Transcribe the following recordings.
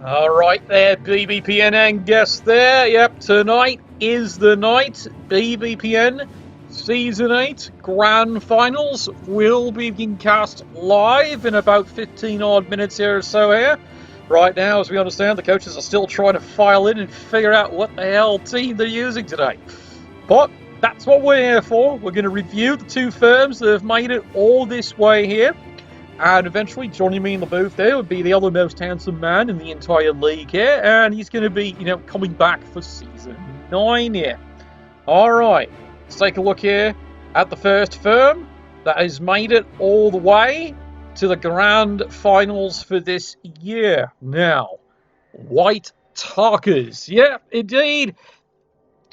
All right there, BBPN and guests there. Yep, tonight is the night. BBPN Season 8 Grand Finals will be being cast live in about 15 odd minutes here or so here. Right now, as we understand, the coaches are still trying to file in and figure out what the hell team they're using today. But that's what we're here for. We're going to review the two firms that have made it all this way here. And eventually, joining me in the booth there would be the other most handsome man in the entire league here. And he's going to be, coming back for Season 9 here. All right, let's take a look here at the first firm that has made it all the way to the Grand Finals for this year. Now, White Talkers. Yeah, indeed.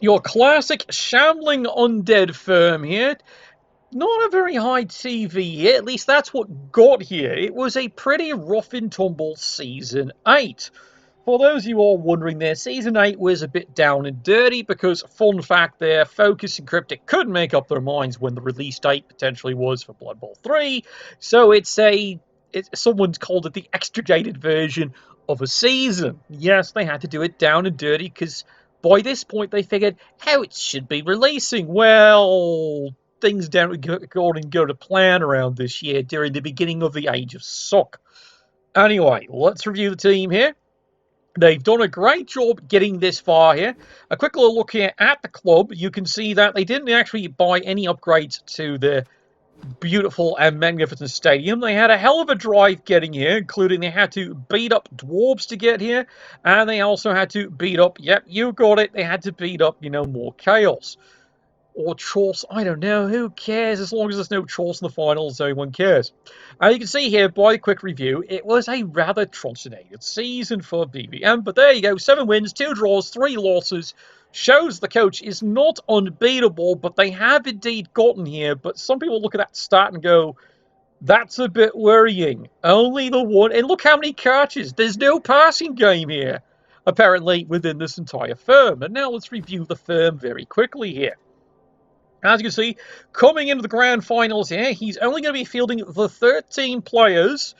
Your classic Shambling Undead firm here. Not a very high TV here, at least that's what got here. It was a pretty rough and tumble Season 8. For those of you all wondering there, Season 8 was a bit down and dirty because, fun fact there, Focus and Cryptic couldn't make up their minds when the release date potentially was for Blood Bowl 3. So someone's called it the extricated version of a season. Yes, they had to do it down and dirty because by this point they figured how it should be releasing. Well, things didn't according to plan around this year during the beginning of the Age of Suck. Anyway, let's review the team here. They've done a great job getting this far here. A quick little look here at the club. You can see that they didn't actually buy any upgrades to the beautiful and magnificent stadium. They had a hell of a drive getting here, including they had to beat up dwarves to get here, and they also had to beat up, yep, you got it, they had to beat up, more chaos. Or Chorse, I don't know, who cares? As long as there's no Chorse in the finals, everyone cares. And you can see here, by a quick review, it was a rather truncated season for BBM, but there you go, 7 wins, 2 draws, 3 losses, shows the coach is not unbeatable, but they have indeed gotten here, but some people look at that stat and go, that's a bit worrying. Only the one, and look how many catches, there's no passing game here, apparently, within this entire firm. And now let's review the firm very quickly here. As you can see, coming into the Grand Finals here, he's only going to be fielding the 13 players.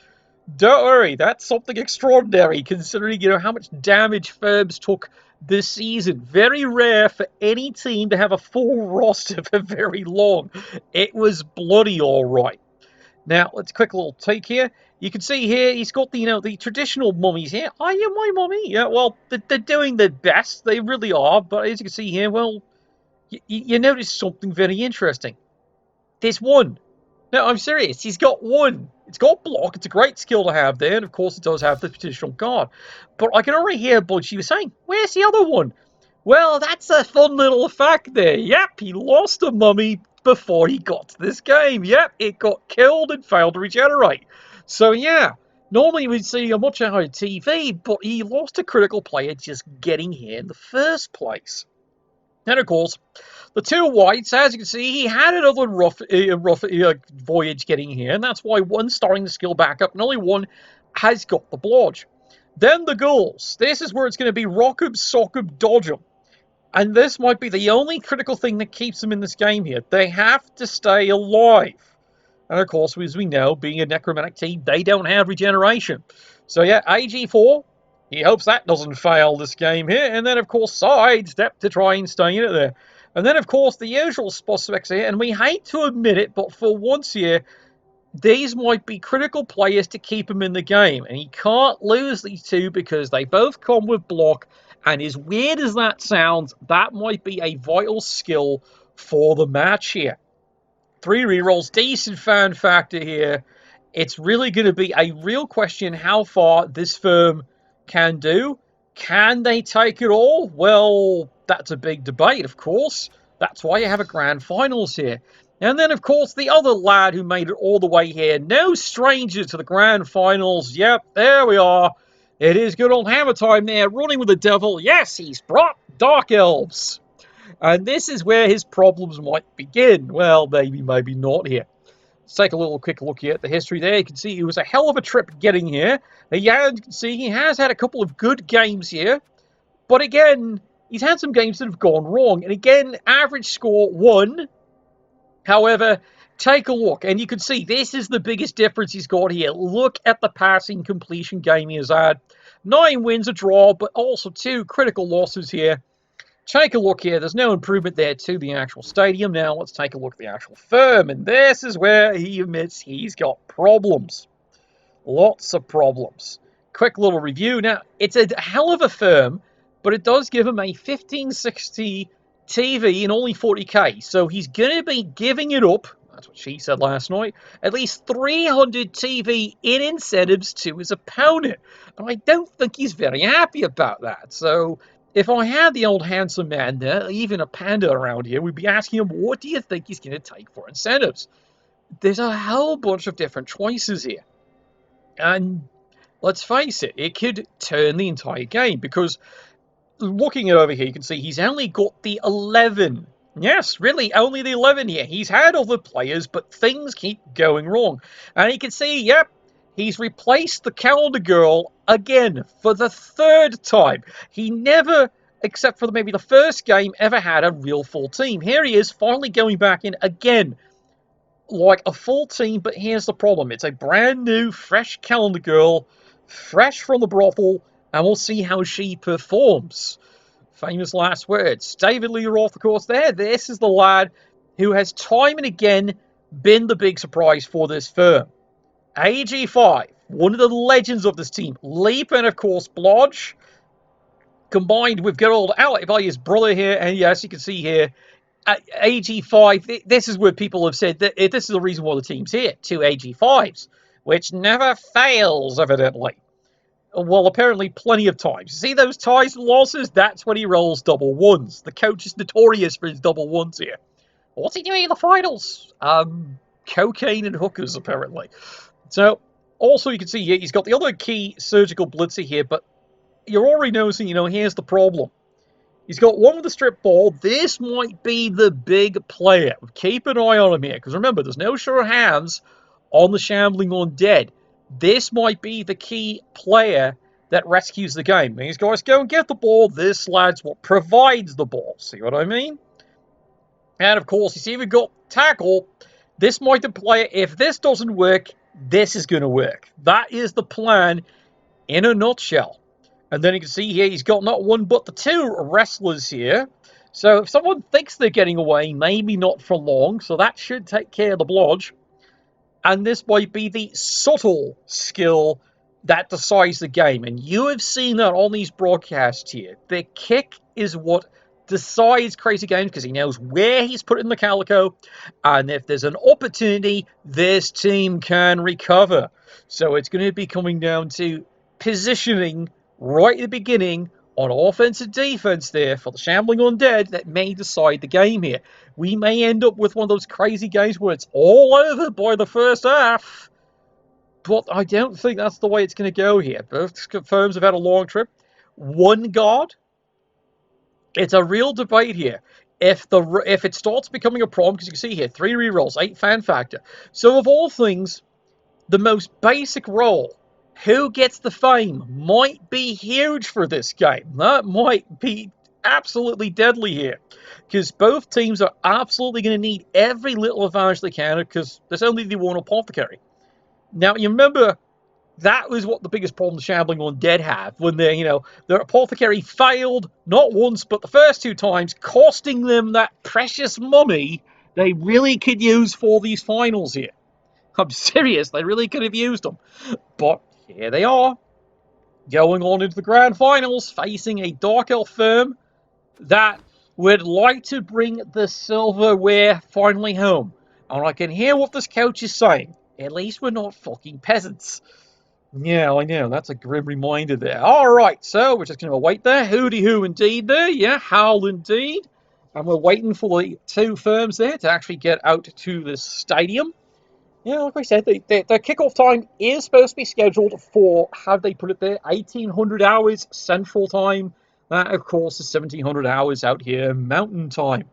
Don't worry, that's something extraordinary, considering, how much damage firms took this season. Very rare for any team to have a full roster for very long. It was bloody all right. Now, let's quick little take here. You can see here, he's got the, the traditional mummies here. Are you my mummy? Yeah, well, they're doing their best. They really are. But as you can see here, well, you notice something very interesting. There's one. No, I'm serious. He's got one. It's got block. It's a great skill to have there. And, of course, it does have the traditional guard. But I can already hear Bunchy was saying, where's the other one? Well, that's a fun little fact there. Yep, he lost a mummy before he got to this game. Yep, it got killed and failed to regenerate. So, yeah, normally we'd see a much higher TV, but he lost a critical player just getting here in the first place. And, of course, the 2 whites, as you can see, he had another rough voyage getting here, and that's why one's starting the skill back up, and only one has got the blodge. Then the ghouls. This is where it's going to be rock 'em, sock 'em, dodge 'em. And this might be the only critical thing that keeps them in this game here. They have to stay alive. And, of course, as we know, being a necromantic team, they don't have regeneration. So, yeah, AG4... he hopes that doesn't fail this game here. And then, of course, sidestep to try and stay in it there. And then, of course, the usual suspects here. And we hate to admit it, but for once here, these might be critical players to keep him in the game. And he can't lose these two because they both come with block. And as weird as that sounds, that might be a vital skill for the match here. 3 rerolls, decent fan factor here. It's really going to be a real question how far this firm can do. Can they take it all? Well, that's a big debate, of course. That's why you have a Grand Finals here. And then, of course, the other lad who made it all the way here. No stranger to the Grand Finals. Yep, there we are. It is good old Hammer time there, running with the devil. Yes, he's brought Dark Elves. And this is where his problems might begin. Well, maybe not here. Let's take a little quick look here at the history there. You can see it was a hell of a trip getting here. Yeah, you can see he has had a couple of good games here. But again, he's had some games that have gone wrong. And again, average score 1. However, Take a look, and you can see this is the biggest difference he's got here. Look at the passing completion game he has had. 9 wins, a draw, but also 2 critical losses here. Take a look here. There's no improvement there to the actual stadium. Now let's take a look at the actual firm, and this is where he admits he's got problems. Lots of problems. Quick little review. Now, it's a hell of a firm, but it does give him a 1560 TV and only 40k. So he's going to be giving it up, that's what she said last night, at least 300 TV in incentives to his opponent. And I don't think he's very happy about that. So if I had the old handsome man there, even a panda around here, we'd be asking him, what do you think he's going to take for incentives? There's a whole bunch of different choices here. And let's face it, it could turn the entire game, because looking at over here, you can see he's only got the 11. Yes, really, only the 11 here. He's had other players, but things keep going wrong. And you can see, yep, he's replaced the calendar girl again for the 3rd time. He never, except for maybe the first game, ever had a real full team. Here he is, finally going back in again, like a full team, but here's the problem. It's a brand new, fresh calendar girl, fresh from the brothel, and we'll see how she performs. Famous last words. David Lee Roth, of course, there. This is the lad who has time and again been the big surprise for this firm. AG5, one of the legends of this team. Leap and, of course, Blodge, combined with good old Alec by his brother here, and yes, you can see here, AG5, this is where people have said that this is the reason why the team's here, 2 AG5s, which never fails, evidently. Well, apparently plenty of times. See those ties and losses? That's when he rolls double ones. The coach is notorious for his double ones here. What's he doing in the finals? Cocaine and hookers, apparently. So, also you can see here, he's got the other key surgical blitzer here, but you're already noticing, here's the problem. He's got one with the strip ball. This might be the big player. Keep an eye on him here, because remember, there's no sure hands on the Shambling Undead. This might be the key player that rescues the game. These guys go and get the ball. This lad's what provides the ball. See what I mean? And of course, you see we've got tackle. This might be the player. If this doesn't work, this is going to work. That is the plan in a nutshell. And then you can see here, he's got not one but the 2 wrestlers here. So if someone thinks they're getting away, maybe not for long. So that should take care of the blodge. And this might be the subtle skill that decides the game. And you have seen that on these broadcasts here. The kick is what decides crazy games, because he knows where he's putting the calico. And if there's an opportunity, this team can recover. So it's going to be coming down to positioning right at the beginning on offense and defense there for the Shambling Undead that may decide the game here. We may end up with one of those crazy games where it's all over by the first half, but I don't think that's the way it's going to go here. Both firms have had a long trip. One guard, it's a real debate here. If it starts becoming a problem, because you can see here, 3 rerolls, 8 fan factor. So of all things, the most basic role, who gets the fame, might be huge for this game. That might be absolutely deadly here, because both teams are absolutely going to need every little advantage they can, because there's only the one apothecary. Now, you remember, that was what the biggest problem the Shambling Undead have, when their apothecary failed, not once, but the first 2 times, costing them that precious money they really could use for these finals here. I'm serious, they really could have used them. But here they are, going on into the grand finals, facing a Dark Elf firm that would like to bring the Silverware finally home. And I can hear what this coach is saying. At least we're not fucking peasants. Yeah, I know, that's a grim reminder there. Alright, so we're just going to wait there. Hooty hoo indeed there. Yeah, howl indeed. And we're waiting for the 2 firms there to actually get out to this stadium. Yeah, like I said, the kickoff time is supposed to be scheduled for, how they put it there, 1800 hours Central Time. That, of course, is 1700 hours out here Mountain Time.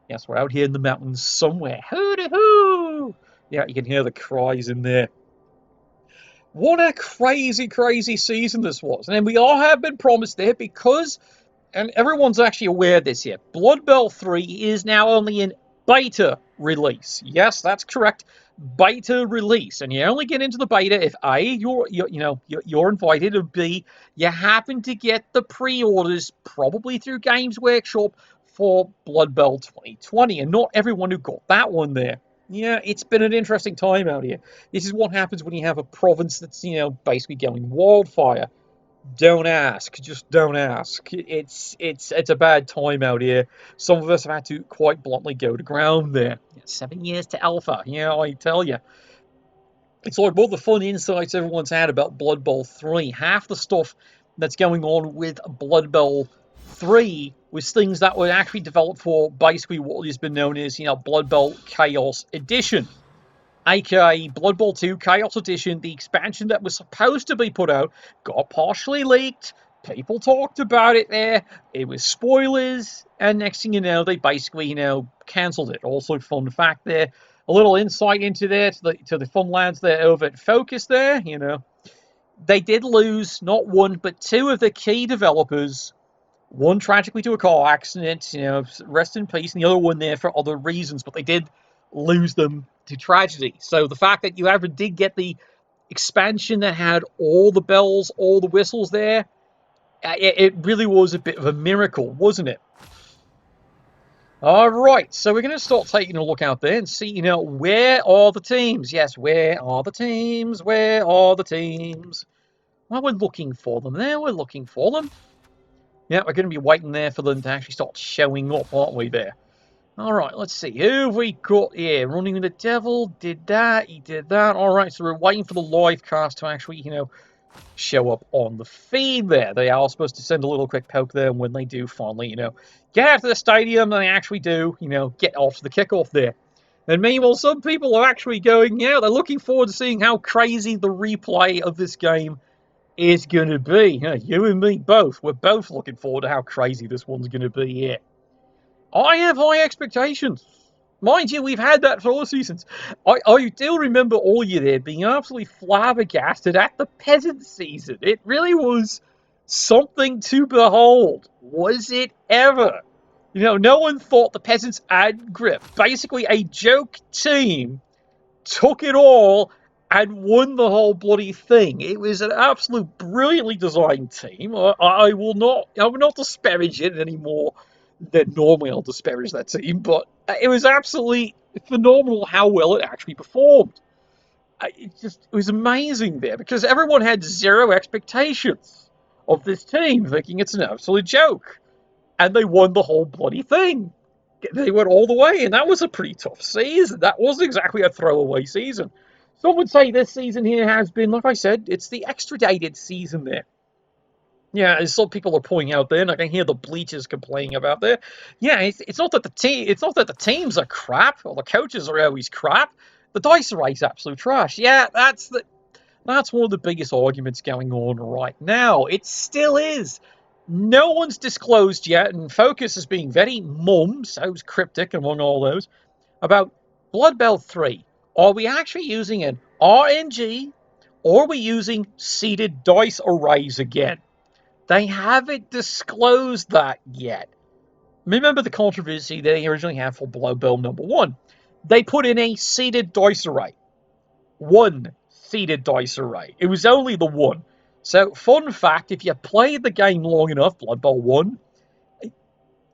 Yes, we're out here in the mountains somewhere. Hoo-dee-hoo! Yeah, you can hear the cries in there. What a crazy, crazy season this was. And we all have been promised there, because, and everyone's actually aware of this here, Blood Bell 3 is now only in beta release. Yes, that's correct. Beta release, and you only get into the beta if A, you're invited, and B, you happen to get the pre-orders probably through Games Workshop for Blood Bowl 2020, and not everyone who got that one there. Yeah, it's been an interesting time out here. This is what happens when you have a province that's, basically going wildfire. Don't ask. Just don't ask. It's a bad time out here. Some of us have had to quite bluntly go to ground there. 7 years to alpha. Yeah, I tell you. It's like all the fun insights everyone's had about Blood Bowl 3. Half the stuff that's going on with Blood Bowl 3 was things that were actually developed for basically what has been known as, Blood Bowl Chaos Edition, aka Blood Bowl 2 Chaos Edition. The expansion that was supposed to be put out got partially leaked. People talked about it there. It was spoilers, and next thing you know, they basically, cancelled it. Also, fun fact there, a little insight into there to the fun lads there over at Focus there. They did lose not one but two of the key developers. One tragically to a car accident, rest in peace, and the other one there for other reasons, but they did lose them to tragedy. So the fact that you ever did get the expansion that had all the bells, all the whistles there, it really was a bit of a miracle, wasn't it? All right, so we're going to start taking a look out there and see, where are the teams? Yes, where are the teams? Where are the teams? Well, we're looking for them there. We're looking for them. Yeah, we're going to be waiting there for them to actually start showing up, aren't we, there? All right, let's see. Who have we got here? Running with the Devil did that. He did that. All right, so we're waiting for the live cast to actually, show up on the feed there. They are supposed to send a little quick poke there, and when they do finally, get out to the stadium, they actually do, get off to the kickoff there. And meanwhile, some people are actually going, they're looking forward to seeing how crazy the replay of this game is going to be. You and me both. We're both looking forward to how crazy this one's going to be here. I have high expectations. Mind you, we've had that for all seasons. I do remember all you there being absolutely flabbergasted at the peasant season. It really was something to behold. Was it ever? No one thought the peasants had grip. Basically, a joke team took it all and won the whole bloody thing. It was an absolute brilliantly designed team. I will not disparage it anymore than normally I'll disparage that team, but it was absolutely phenomenal how well it actually performed. It was amazing there because everyone had zero expectations of this team, thinking it's an absolute joke, and they won the whole bloody thing. They went all the way, and that was a pretty tough season. That wasn't exactly a throwaway season. Some would say this season here has been, like I said, it's the extradited season there. Yeah, as some people are pointing out there, and I can hear the bleachers complaining about there. Yeah, it's not that the teams are crap or the coaches are always crap. The dice array's absolute trash. Yeah, that's one of the biggest arguments going on right now. It still is. No one's disclosed yet, and Focus is being very mum, so cryptic among all those, about Blood Bowl 3. Are we actually using an RNG, or are we using seeded dice arrays again? They haven't disclosed that yet. Remember the controversy they originally had for Blood Bowl number 1. They put in a seeded dice array. One seeded dice array. It was only the one. So, fun fact, if you played the game long enough, Blood Bowl 1,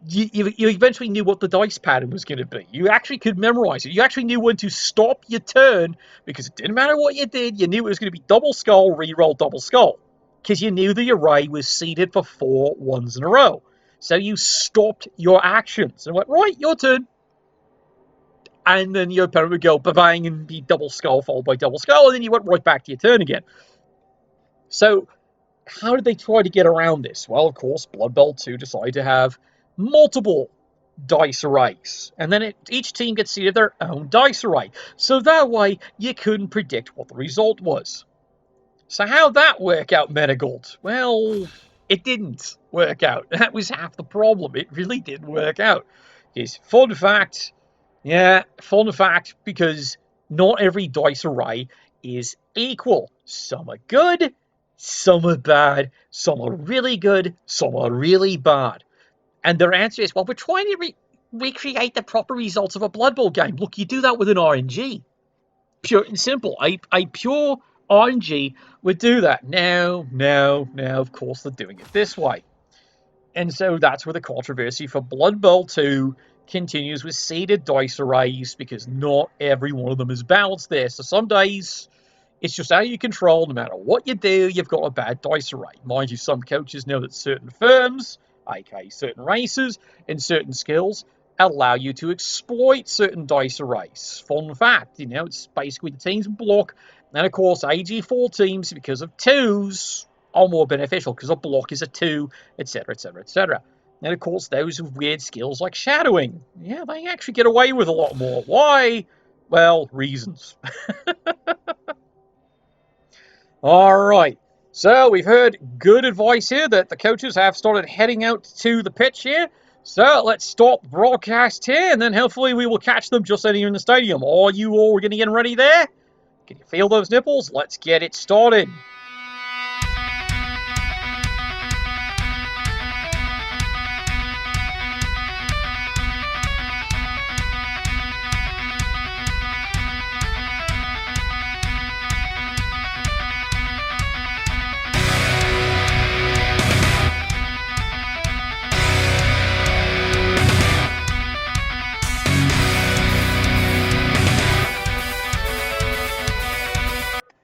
you eventually knew what the dice pattern was going to be. You actually could memorize it. You actually knew when to stop your turn, because it didn't matter what you did, you knew it was going to be double skull, reroll, double skull. Because you knew the array was seeded for 4 ones in a row. So you stopped your actions and went, right, your turn. And then your opponent would go ba-bang and be double skull followed by double skull, and then you went right back to your turn again. So how did they try to get around this? Well, of course, Blood Bowl 2 decided to have multiple dice arrays. And then each team gets seeded their own dice array. So that way, you couldn't predict what the result was. So how'd that work out, Medigold? Well, it didn't work out. That was half the problem. It really didn't work out. Fun fact, because not every dice array is equal. Some are good, some are bad, some are really good, some are really bad. And their answer is, well, we're trying to recreate the proper results of a Blood Bowl game. Look, you do that with an RNG. Pure and simple. A pure RNG would do that. Now, of course, they're doing it this way. And so that's where the controversy for Blood Bowl 2 continues with seeded dice arrays, because not every one of them is balanced there. So some days it's just out of your control. No matter what you do, you've got a bad dice array. Mind you, some coaches know that certain firms, aka certain races, and certain skills allow you to exploit certain dice arrays. Fun fact, it's basically the teams block, and of course AG4 teams, because of twos, are more beneficial because a block is a 2, etc, etc, etc. And of course those with weird skills like shadowing, yeah, they actually get away with a lot more. Why? Well, reasons. All right, so we've heard good advice here that the coaches have started heading out to the pitch here. So let's stop the broadcast here, and then hopefully we will catch them just anywhere in the stadium. Are you all getting ready there? Can you feel those nipples? Let's get it started.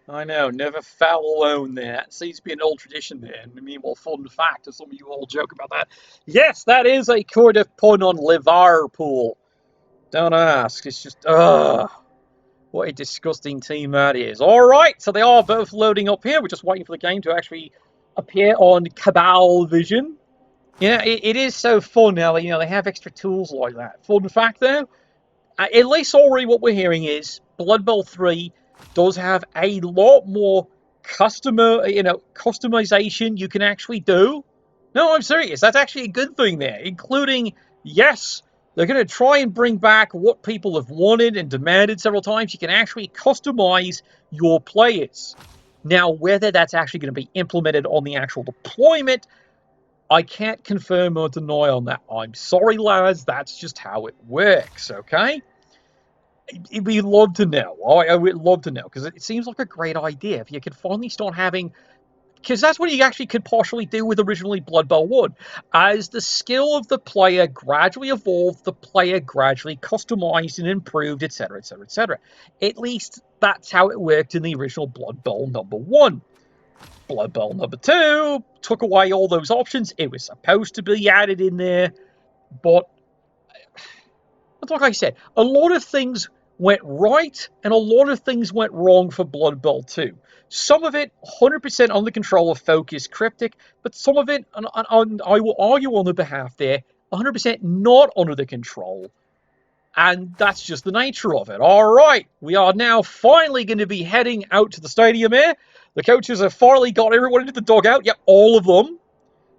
I know, never foul alone there. That seems to be an old tradition there. And meanwhile, fun fact, as some of you all joke about that. Yes, that is a kind of pun on Liverpool. Don't ask. It's just, what a disgusting team that is. All right, so they are both loading up here. We're just waiting for the game to actually appear on Cabal Vision. Yeah, it is so fun now that, they have extra tools like that. Fun fact, though, at least already what we're hearing is Blood Bowl 3 does have a lot more customization you can actually do. No, I'm serious. That's actually a good thing there, including, yes, they're going to try and bring back what people have wanted and demanded several times. You can actually customize your players. Now, whether that's actually going to be implemented on the actual deployment, I can't confirm or deny on that. I'm sorry, lads. That's just how it works, okay? We'd love to know. I would love to know, because it seems like a great idea. If you could finally start having... Because that's what you actually could partially do with originally Blood Bowl 1. As the skill of the player gradually evolved, the player gradually customized and improved, etc, etc, etc. At least that's how it worked in the original Blood Bowl number 1. Blood Bowl number 2 took away all those options. It was supposed to be added in there, but like I said, a lot of things went right and a lot of things went wrong for Blood Bowl 2. Some of it 100% under control of Focus Cryptic, but some of it, and I will argue on the behalf there, 100% not under the control. And that's just the nature of it. All right, we are now finally going to be heading out to the stadium here. The coaches have finally got everyone into the dugout. Yep, all of them.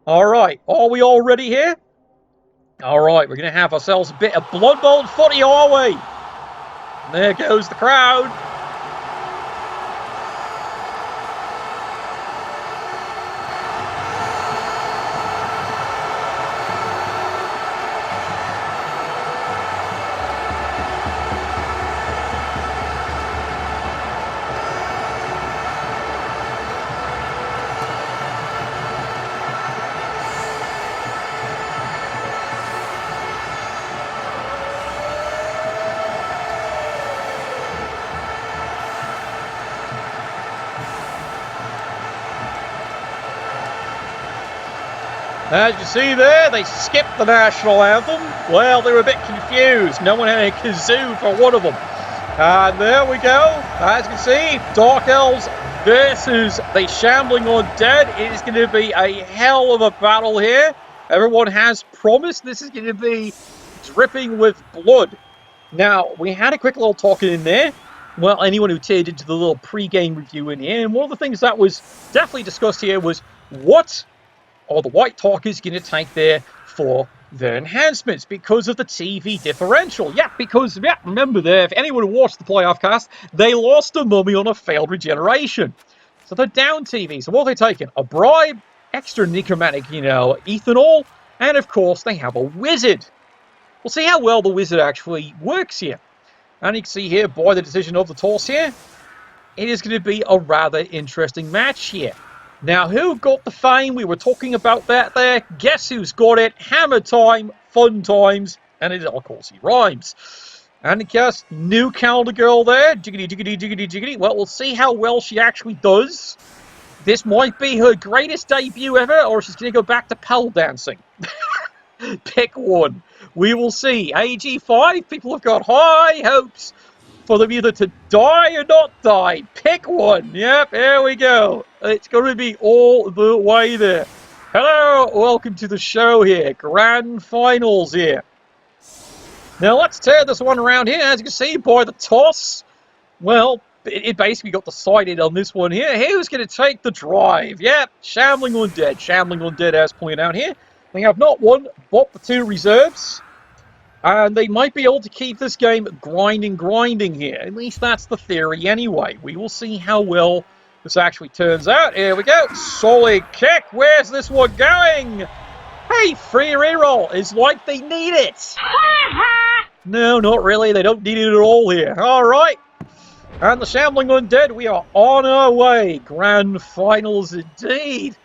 All right, are we all ready here? All right, we're going to have ourselves a bit of Blood Bowl footy, are we? And there goes the crowd. As you see there, they skipped the national anthem. Well, they were a bit confused. No one had a kazoo for one of them. And there we go. As you can see, Dark Elves versus the Shambling Undead. It is going to be a hell of a battle here. Everyone has promised this is going to be dripping with blood. Now, we had a quick little talk in there. Well, anyone who tuned into the little pre-game review in here, and one of the things that was definitely discussed here was what are the White Talkers going to take there for their enhancements because of the TV differential. Yeah, because, remember there, if anyone who watched the playoff cast, they lost a mummy on a failed regeneration. So they're down TV. So what are they taking? A bribe, extra necromantic, ethanol, and of course they have a wizard. We'll see how well the wizard actually works here. And you can see here, by the decision of the toss here, it is going to be a rather interesting match here. Now, who got the fame? We were talking about that there. Guess who's got it? Hammer time, fun times, and it, of course, he rhymes. And I guess new calendar girl there. Jiggity, jiggity, jiggity, jiggity. Well, we'll see how well she actually does. This might be her greatest debut ever, or she's going to go back to pole dancing. Pick one. We will see. AG5, people have got high hopes for them either to die or not die. Pick one. Yep, here we go. It's going to be all the way there. Hello, welcome to the show here. Grand finals here. Now, let's turn this one around here. As you can see, by the toss, well, it basically got decided on this one here. Who's going to take the drive? Yep, Shambling Undead. Shambling Undead, as pointed out here. They have not one, but the two reserves. And they might be able to keep this game grinding here. At least that's the theory anyway. We will see how well this actually turns out. Here we go. Solid kick. Where's this one going? Hey, free reroll. It's like they need it. No, not really. They don't need it at all here. All right. And the Shambling Undead, we are on our way. Grand finals indeed.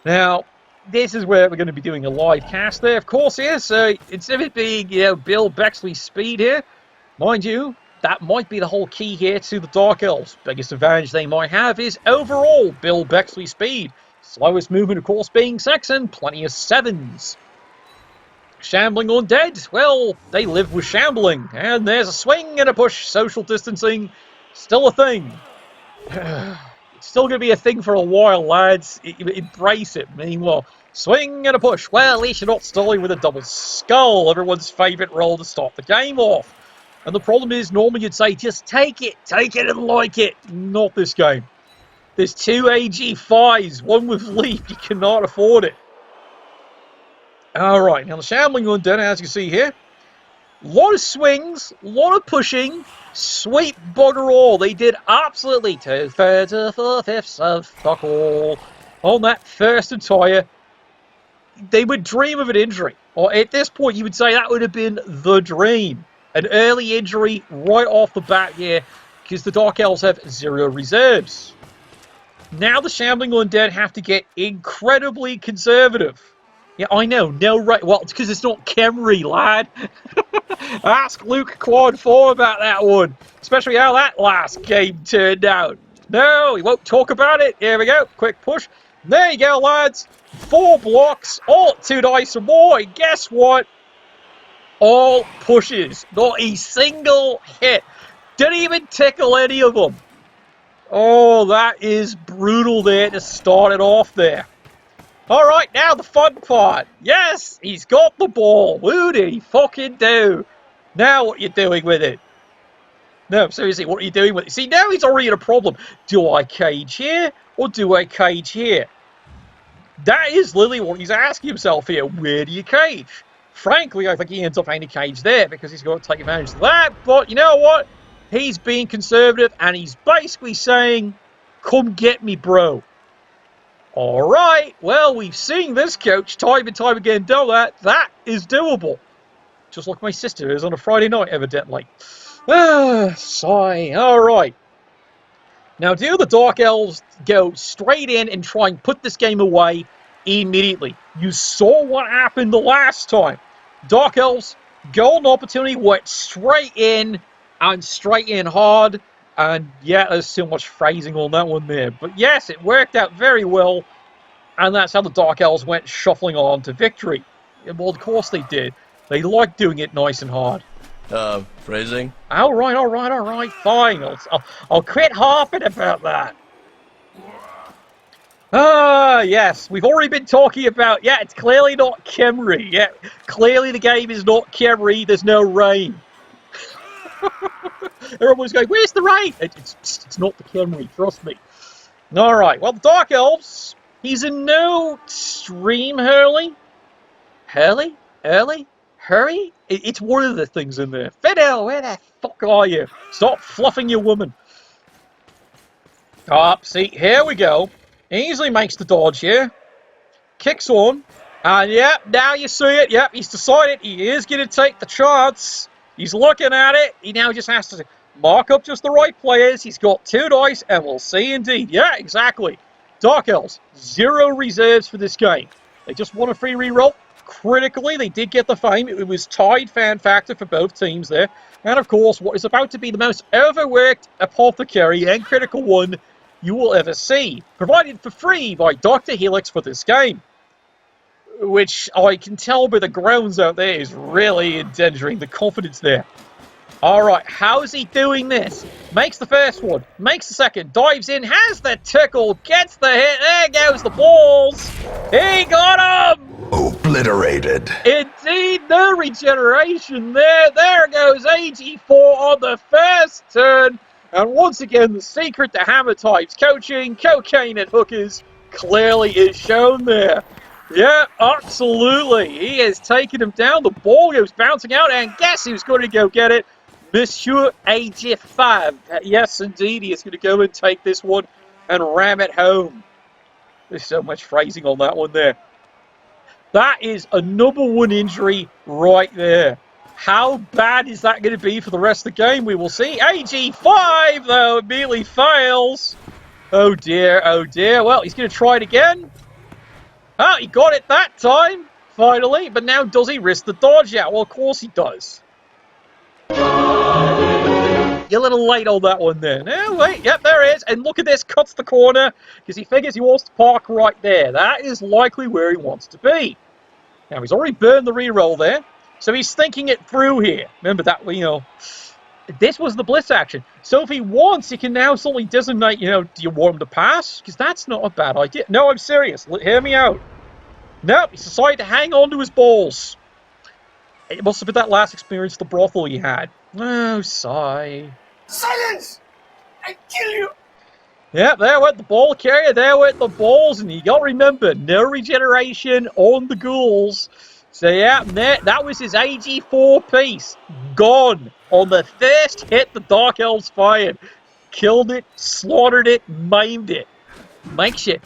Now, this is where we're going to be doing a live cast there, of course, here. So, instead of it being, Bill Bexley's speed here, mind you, that might be the whole key here to the Dark Elves. Biggest advantage they might have is overall Bill Bexley speed. Slowest movement, of course, being Saxon. Plenty of 7s. Shambling Undead, well, they live with shambling. And there's a swing and a push. Social distancing, still a thing. It's still going to be a thing for a while, lads. Embrace it. Meanwhile, swing and a push. Well, at least you're not stalling with a double skull. Everyone's favourite roll to start the game off. And the problem is, normally you'd say, just take it and like it. Not this game. There's 2 AG5s, one with leap. You cannot afford it. Alright, now the Shambling Undead, as you can see here, a lot of swings, a lot of pushing, sweet bugger all. They did absolutely 2/3 to 4/5 of fuck all on that first entire. They would dream of an injury. Or at this point, you would say that would have been the dream. An early injury right off the bat here, because the Dark Elves have 0 reserves. Now the Shambling Undead have to get incredibly conservative. Yeah, I know. No, right. Well, it's because it's not Kemri, lad. Ask Luke Quad 4 about that one. Especially how that last game turned out. No, he won't talk about it. Here we go. Quick push. There you go, lads. 4 blocks. All at 2 dice or more. And guess what? All pushes. Not a single hit. Didn't even tickle any of them. Oh, that is brutal there to start it off there. Alright, now the fun part. Yes, he's got the ball. Who did he fucking do? Now what are you doing with it? No, seriously, what are you doing with it? See, now he's already in a problem. Do I cage here or do I cage here? That is literally what he's asking himself here. Where do you cage? Frankly, I think he ends up having to cage there because he's got to take advantage of that. But you know what? He's being conservative and he's basically saying, come get me, bro. Alright, well, we've seen this coach time and time again do that. That is doable. Just like my sister is on a Friday night, evidently. Sigh. Alright. Now, do the Dark Elves go straight in and try and put this game away immediately? You saw what happened the last time. Dark Elves, golden opportunity, went straight in and straight in hard. And yeah, there's too much phrasing on that one there. But yes, it worked out very well. And that's how the Dark Elves went shuffling on to victory. Well, of course they did. They like doing it nice and hard. Phrasing? Alright, fine. I'll quit harping about that. Yes, we've already been talking about, yeah, it's clearly not Kemri. Yeah, clearly the game is not Kemri. There's no rain. Everyone's going, where's the rain? It's not the Kemri, trust me. Alright, well, the Dark Elves, he's in no extreme hurry. Hurry? It's one of the things in there. Fidel, where the fuck are you? Stop fluffing your woman. See, here we go. Easily makes the dodge here. Kicks on. And yep, now you see it. Yep, he's decided he is going to take the chance. He's looking at it. He now just has to mark up just the right players. He's got 2 dice, and we'll see indeed. Yeah, exactly. Dark Elves, 0 reserves for this game. They just won a free reroll. Critically, they did get the fame. It was tied fan factor for both teams there. And of course, what is about to be the most overworked apothecary and critical one you will ever see. Provided for free by Dr. Helix for this game. Which I can tell by the groans out there is really endangering the confidence there. Alright, how's he doing this? Makes the first one, makes the second, dives in, has the tickle, gets the hit, there goes the balls! He got him! Obliterated. Indeed, no regeneration there. There goes AG4 on the first turn. And once again, the secret to hammer types, coaching, cocaine and hookers, clearly is shown there. Yeah, absolutely. He has taken him down. The ball goes bouncing out, and guess who's going to go get it? Monsieur AG5. Yes, indeed, he is going to go and take this one and ram it home. There's so much phrasing on that one there. That is a #1 injury right there. How bad is that going to be for the rest of the game? We will see. AG5, though, immediately fails. Oh, dear, oh, dear. Well, he's going to try it again. Oh, he got it that time, finally. But now does he risk the dodge out? Well, of course he does. You're a little late on that one there. No, wait, yep, there it is. And look at this, cuts the corner, because he figures he wants to park right there. That is likely where he wants to be. Now, he's already burned the reroll there, so he's thinking it through here. Remember that, this was the blitz action. So if he wants, he can now suddenly designate, do you want him to pass? Because that's not a bad idea. No, I'm serious. Hear me out. Nope, he's decided to hang on to his balls. It must have been that last experience, the brothel he had. Oh, sigh. Silence! I kill you! Yep, there went the ball carrier, there went the balls, and you got to remember, no regeneration on the ghouls. So yeah, that was his AG4 piece. Gone on the first hit the Dark Elves fired. Killed it, slaughtered it, maimed it. Makes you...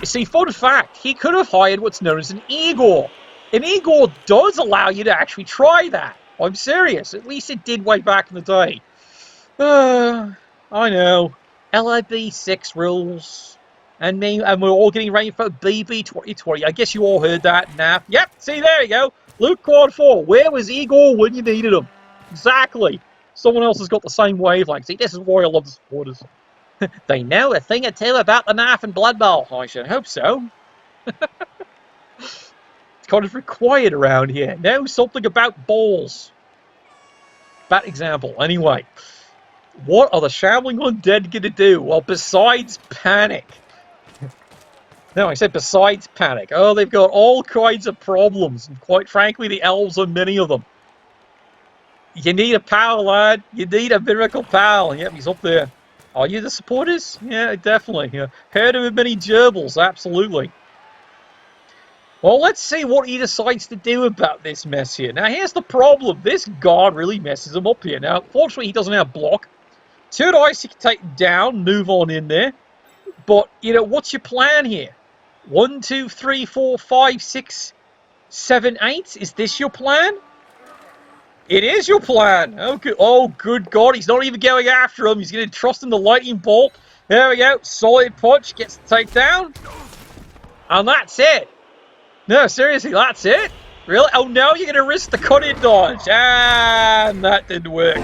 See, fun fact, he could have hired what's known as an Igor. An Igor does allow you to actually try that. I'm serious. At least it did way back in the day. I know. LIB 6 rules. And we're all getting ready for BB 2020. I guess you all heard that. Nah. Yep, see, there you go. Luke Quad 4. Where was Igor when you needed him? Exactly. Someone else has got the same wavelength. See, this is why I love the supporters. They know a thing or two about the Knife and Blood Bowl. I should hope so. It's kind of required around here. Know something about balls. Bad example. Anyway. What are the Shambling Undead going to do? Well, besides panic. No, I said besides panic. Oh, they've got all kinds of problems. And quite frankly, the Elves are many of them. You need a pal, lad. You need a miracle pal. Yep, he's up there. Are you the supporters? Yeah, definitely. Yeah. Heard of many gerbils, absolutely. Well, let's see what he decides to do about this mess here. Now, here's the problem. This guard really messes him up here. Now, fortunately, he doesn't have block. 2 dice, he can take down, move on in there. But, what's your plan here? 1, 2, 3, 4, 5, 6, 7, 8. Is this your plan? It is your plan. Oh, good God. He's not even going after him. He's going to trust in the lightning bolt. There we go. Solid punch. Gets the takedown. And that's it. No, seriously, that's it? Really? Oh, no, you're going to risk the cut-in dodge. And that didn't work.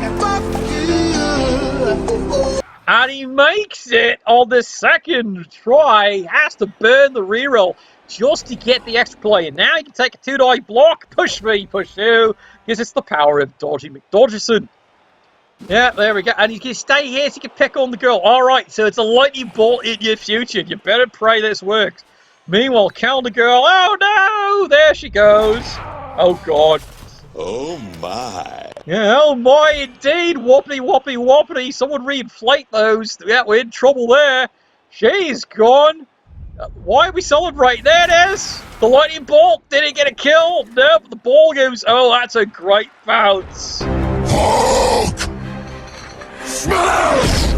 And he makes it on the second try. He has to burn the reroll just to get the extra play. And now he can take a 2-die block. Push me, push you. Because it's the power of Dodgy McDodgerson. Yeah, there we go. And he can stay here so he can pick on the girl. Alright, so it's a lightning bolt in your future. You better pray this works. Meanwhile, count the girl. Oh, no! There she goes. Oh, God. Oh, my. Yeah, oh, my, indeed. Whoppity, whoppity, whoppity. Someone reinflate those. Yeah, we're in trouble there. She's gone. Why are we celebrating? There it is. The lightning bolt. Did it get a kill? Nope. The ball goes. Oh, that's a great bounce. Hulk! Smash!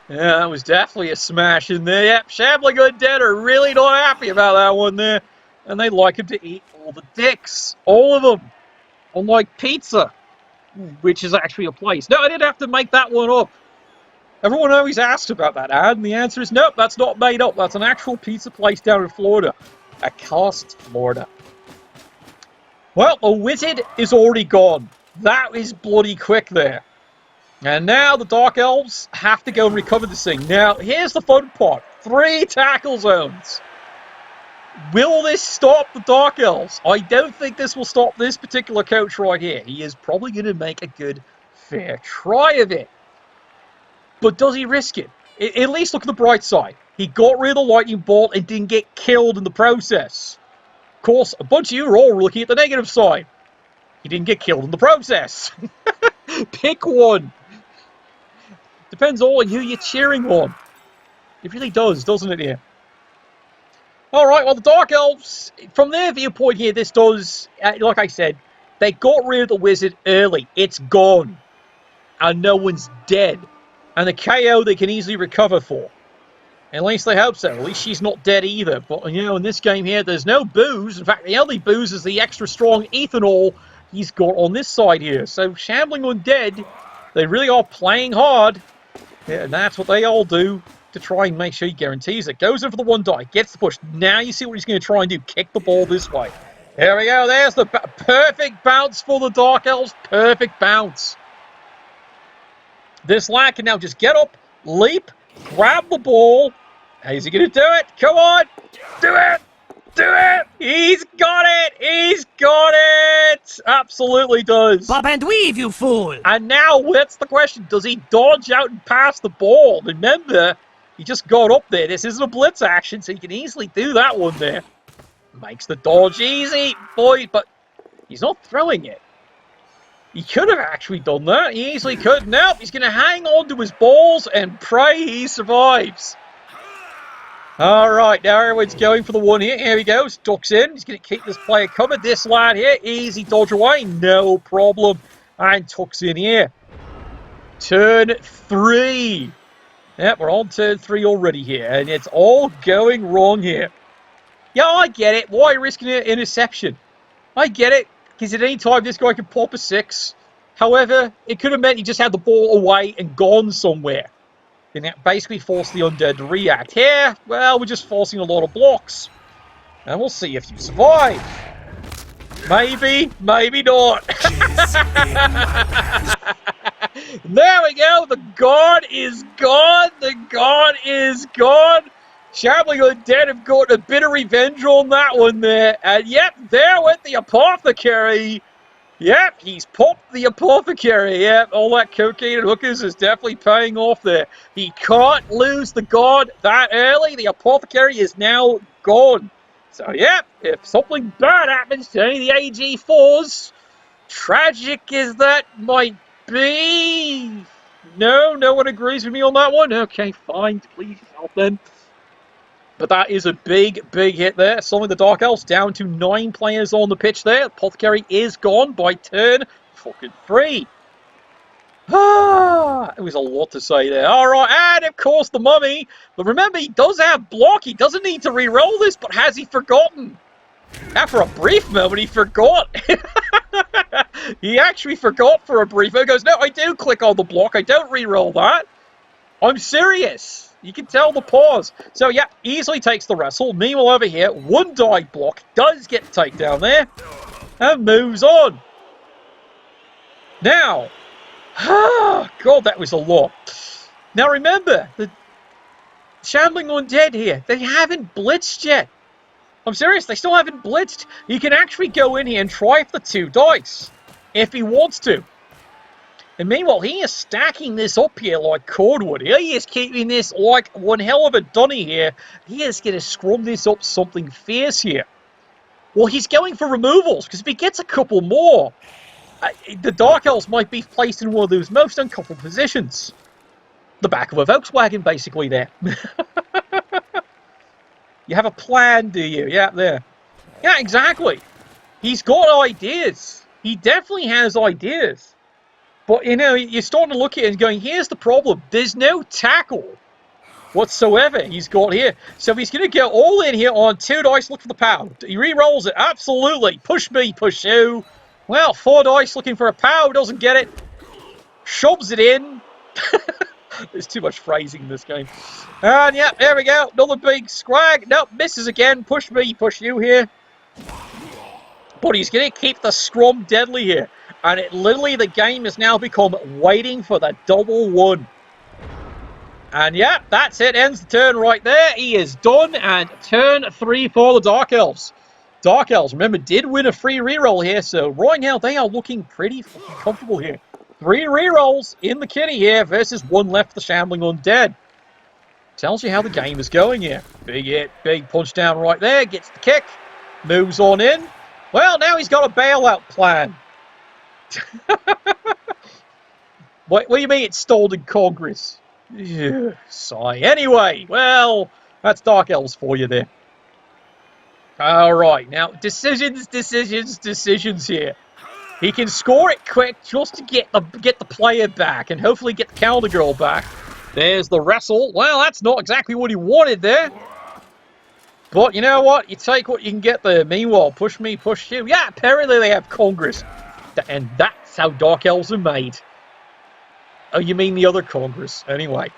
Yeah, that was definitely a smash in there. Yep, Shambling Undead are really not happy about that one there. And they like him to eat all the dicks. All of them. Unlike pizza, which is actually a place. No, I didn't have to make that one up. Everyone always asks about that ad, and the answer is nope, that's not made up. That's an actual pizza place down in Florida. Accost, Florida. Well, the wizard is already gone. That is bloody quick there. And now the Dark Elves have to go and recover this thing. Now, here's the fun part. 3 tackle zones. Will this stop the Dark Elves? I don't think this will stop this particular coach right here. He is probably going to make a good, fair try of it. But does he risk it? At least look at the bright side. He got rid of the lightning bolt and didn't get killed in the process. Of course, a bunch of you are all looking at the negative side. He didn't get killed in the process. Pick one. Depends all on who you're cheering on. It really does, doesn't it here? Alright, well, the Dark Elves, from their viewpoint here, this does, like I said, they got rid of the wizard early. It's gone. And no one's dead. And the KO they can easily recover for. At least they hope so. At least she's not dead either. But, you know, in this game here, there's no booze. In fact, the only booze is the extra strong ethanol he's got on this side here. So, Shambling Undead, they really are playing hard. Yeah, and that's what they all do to try and make sure he guarantees it. Goes in for the 1 die, gets the push. Now you see what he's going to try and do. Kick the ball this way. There we go. There's the perfect bounce for the Dark Elves. Perfect bounce. This lad can now just get up, leap, grab the ball. How's he going to do it? Come on. Do it. Do it. He's got it. He's got it. Absolutely does. Bob and weave, you fool. And now, that's the question. Does he dodge out and pass the ball? Remember, he just got up there. This isn't a blitz action, so he can easily do that one there. Makes the dodge easy, boy, but he's not throwing it. He could have actually done that. He easily could. Nope, he's going to hang on to his balls and pray he survives. All right, now everyone's going for the one here. Here he goes. Ducks in. He's going to keep this player covered. This lad here, easy dodge away. No problem. And tucks in here. Turn 3. Yep, we're on turn 3 already here. And it's all going wrong here. Yeah, I get it. Why risking an interception? I get it. Because at any time, this guy could pop a 6. However, it could have meant he just had the ball away and gone somewhere. And that basically forced the Undead to react. Here, well, we're just forcing a lot of blocks. And we'll see if you survive. Maybe, maybe not. There we go. The guard is gone. The guard is gone. Shambling Undead have got a bit of revenge on that one there. And yep, there went the Apothecary. Yep, he's popped the Apothecary. Yep, all that cocaine and hookers is definitely paying off there. He can't lose the guard that early. The Apothecary is now gone. So yep, if something bad happens to any of the AG4s, tragic as that might be. No one agrees with me on that one. Okay, fine, please help then. But that is a big hit there. Suddenly the Dark Elves down to 9 players on the pitch there. Apothecary is gone by turn fucking 3. It was a lot to say there. Alright, and of course the mummy. But remember, he does have block. He doesn't need to re-roll this, but has he forgotten? After a brief moment, he forgot. He actually forgot for a brief moment. He goes, no, I do click on the block. I don't re-roll that. I'm serious. You can tell the pause. So, yeah, easily takes the wrestle. Meanwhile, over here, 1 die block does get the takedown there. And moves on. Now. God, that was a lot. Now, remember, the Shambling Undead here, they haven't blitzed yet. I'm serious, they still haven't blitzed. He can actually go in here and try for the 2 dice. If he wants to. And meanwhile, he is stacking this up here like cordwood. He is keeping this like one hell of a dunny here. He is going to scrum this up something fierce here. Well, he's going for removals, because if he gets a couple more, the Dark Elves might be placed in one of those most uncomfortable positions. The back of a Volkswagen, basically, there. You have a plan, do you? Yeah, there. Yeah, exactly. He's got ideas. He definitely has ideas. But, you know, you're starting to look at it and going, here's the problem. There's no tackle. whatsoever he's got here. So he's going to go all in here on 2 dice, look for the pow. He re-rolls it, absolutely. Push me, push you. Well, 4 dice looking for a pow, doesn't get it. Shoves it in. There's too much phrasing in this game. And yeah, there we go. Another big scrag. Nope, misses again. Push me, push you here. But he's going to keep the scrum deadly here. And literally the game has now become waiting for the double one. And yeah, that's it. Ends the turn right there. He is done. And turn 3 for the Dark Elves. Dark Elves, remember, did win a free reroll here. So right now they are looking pretty fucking comfortable here. 3 rerolls in the kitty here versus 1 left for the Shambling Undead. Tells you how the game is going here. Big hit, big punch down right there. Gets the kick. Moves on in. Well, now he's got a bailout plan. What do you mean it's stalled in Congress? Sigh. Anyway, well, that's Dark Elves for you there. Alright, now, decisions here. He can score it quick just to get the player back and hopefully get the counter girl back. There's the wrestle. Well, that's not exactly what he wanted there. But you know what? You take what you can get there. Meanwhile, push me, push you. Yeah, apparently they have Congress. And that's how Dark Elves are made. Oh, you mean the other Congress? Anyway.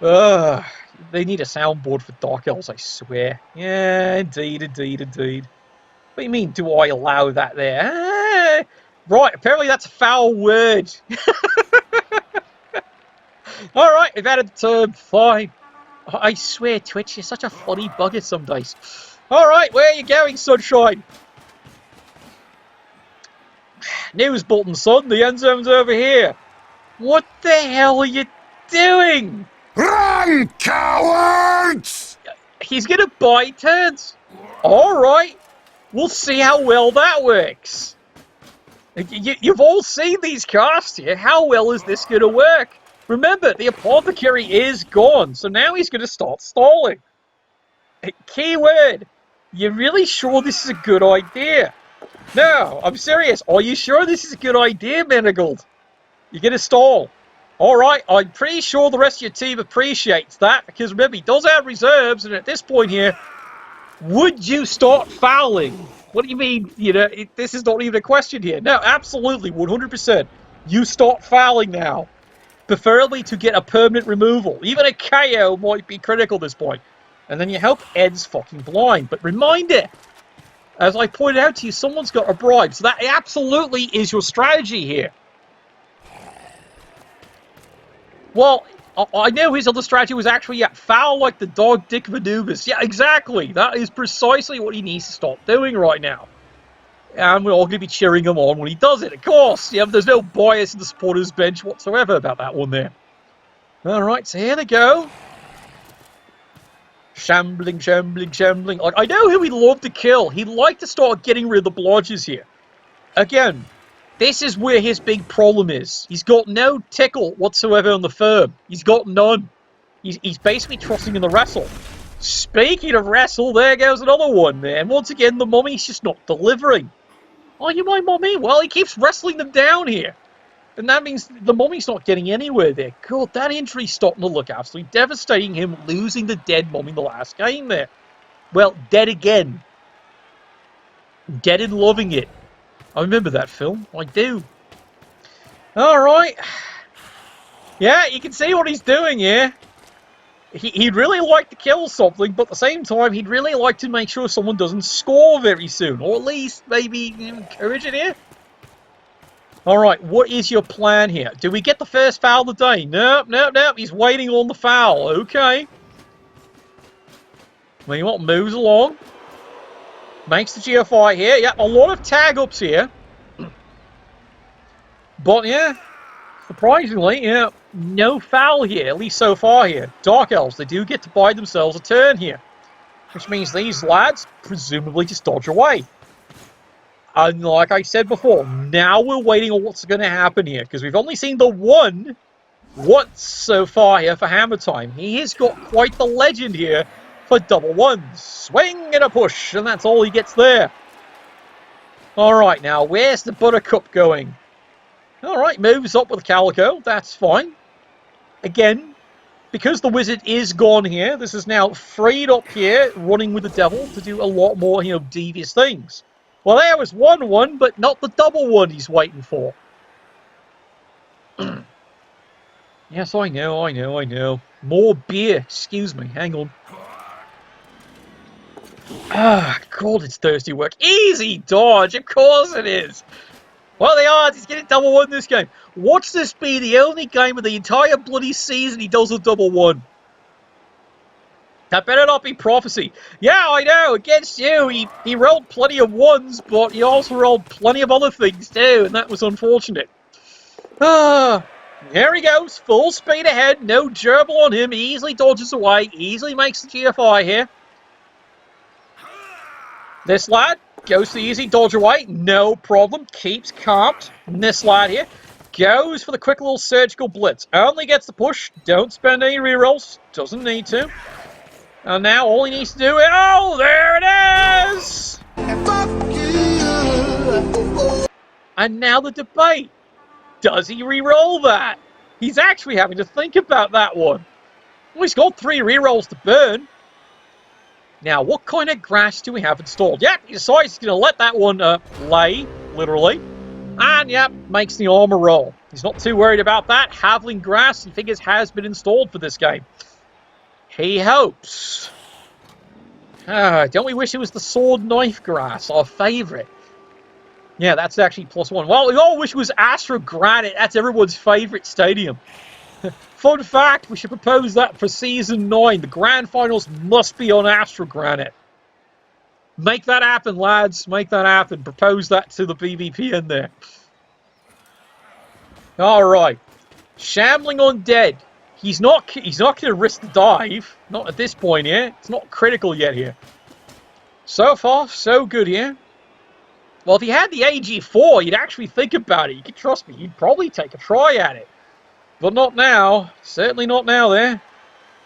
They need a soundboard for Dark Elves, I swear. Yeah, indeed. What do you mean, do I allow that there? Right, apparently that's a foul word. Alright, we've added the term. Fine. I swear, Twitch, you're such a funny bugger some days. Alright, where are you going, sunshine? News bulletin, son. The end zone's over here. What the hell are you doing? Run, cowards! He's going to buy turns. Alright. We'll see how well that works. You've all seen these casts here. How well is this going to work? Remember, the apothecary is gone, so now he's going to start stalling. Keyword, you're really sure this is a good idea? No, I'm serious. Are you sure this is a good idea, Menegold? You're going to stall. Alright, I'm pretty sure the rest of your team appreciates that, because remember, he does have reserves, and at this point here, would you start fouling? What do you mean, this is not even a question here. No, absolutely, 100%. You start fouling now. Preferably to get a permanent removal. Even a KO might be critical at this point. And then you hope Ed's fucking blind. But reminder, as I pointed out to you, someone's got a bribe. So that absolutely is your strategy here. Well, I know his other strategy was actually foul like the dog Dick Manubis. Yeah, exactly. That is precisely what he needs to stop doing right now. And we're all going to be cheering him on when he does it, of course. Yeah, there's no bias in the supporters bench whatsoever about that one there. Alright, so here they go. Shambling. Like, I know who he'd love to kill. He'd like to start getting rid of the blodges here. Again, this is where his big problem is. He's got no tickle whatsoever on the firm. He's got none. He's basically trusting in the wrestle. Speaking of wrestle, there goes another one there. And once again, the mummy's just not delivering. Oh, you my mummy? Well, he keeps wrestling them down here. And that means the mummy's not getting anywhere there. God, that injury's starting to look absolutely devastating. Him losing the dead mummy in the last game there. Well, dead again. Dead and loving it. I remember that film. I do. Alright. Yeah, you can see what he's doing here. He'd really like to kill something, but at the same time, he'd really like to make sure someone doesn't score very soon. Or at least, maybe, encourage it here. Alright, what is your plan here? Do we get the first foul of the day? Nope. He's waiting on the foul. Okay. Well, you know what? Moves along. Makes the GFI here. Yeah, a lot of tag-ups here. But, yeah. Surprisingly, yeah, no foul here, at least so far here. Dark Elves, they do get to buy themselves a turn here. Which means these lads, presumably, just dodge away. And like I said before, now we're waiting on what's going to happen here. Because we've only seen the one once so far here for Hammer Time. He has got quite the legend here for double ones. Swing and a push, and that's all he gets there. Alright, now, where's the Buttercup going? Alright, moves up with Calico. That's fine. Again, because the wizard is gone here, this is now freed up here, running with the devil to do a lot more, devious things. Well, there was 1-1, but not the double one he's waiting for. Yes, I know. More beer. Excuse me. Hang on. Ah, God, it's thirsty work. Easy dodge. Of course it is. Well, the odds he's getting double one this game. Watch this be the only game of the entire bloody season he does a double one. That better not be prophecy. Yeah, I know. Against you, he rolled plenty of ones, but he also rolled plenty of other things too, and that was unfortunate. Ah. There he goes, full speed ahead, no gerbil on him, he easily dodges away, easily makes the GFI here. This lad goes to the easy dodge away, no problem, keeps calm. And this lad here goes for the quick little surgical blitz, only gets the push, don't spend any rerolls, doesn't need to. And now all he needs to do is, oh, there it is! And now the debate. Does he re-roll that? He's actually having to think about that one. Well, he's got 3 re-rolls to burn. Now, what kind of grass do we have installed? Yep, he decides he's going to let that one lay, literally. And, yep, makes the armor roll. He's not too worried about that. Havling grass, he figures, has been installed for this game. He hopes. Don't we wish it was the sword knife grass, our favourite? Yeah, that's actually +1. Well, we all wish it was Astro Granite. That's everyone's favourite stadium. Fun fact, we should propose that for Season 9. The Grand Finals must be on Astro Granite. Make that happen, lads. Make that happen. Propose that to the BBPN there. Alright. Shambling Undead. He's not going to risk the dive. Not at this point here. It's not critical yet here. So far, so good here. Well, if he had the AG4, you'd actually think about it. You can trust me. You'd probably take a try at it. But not now. Certainly not now there.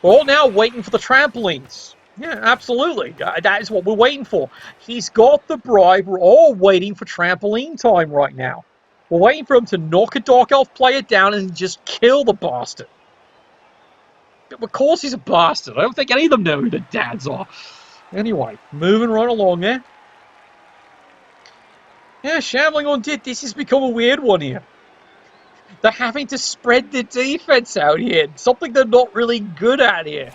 We're all now waiting for the trampolines. Yeah, absolutely. That is what we're waiting for. He's got the bribe. We're all waiting for trampoline time right now. We're waiting for him to knock a Dark Elf player down and just kill the bastard. Of course he's a bastard. I don't think any of them know who the dads are. Anyway, moving right along there. Yeah, Shambling Undead, this has become a weird one here. They're having to spread the defense out here. Something they're not really good at here.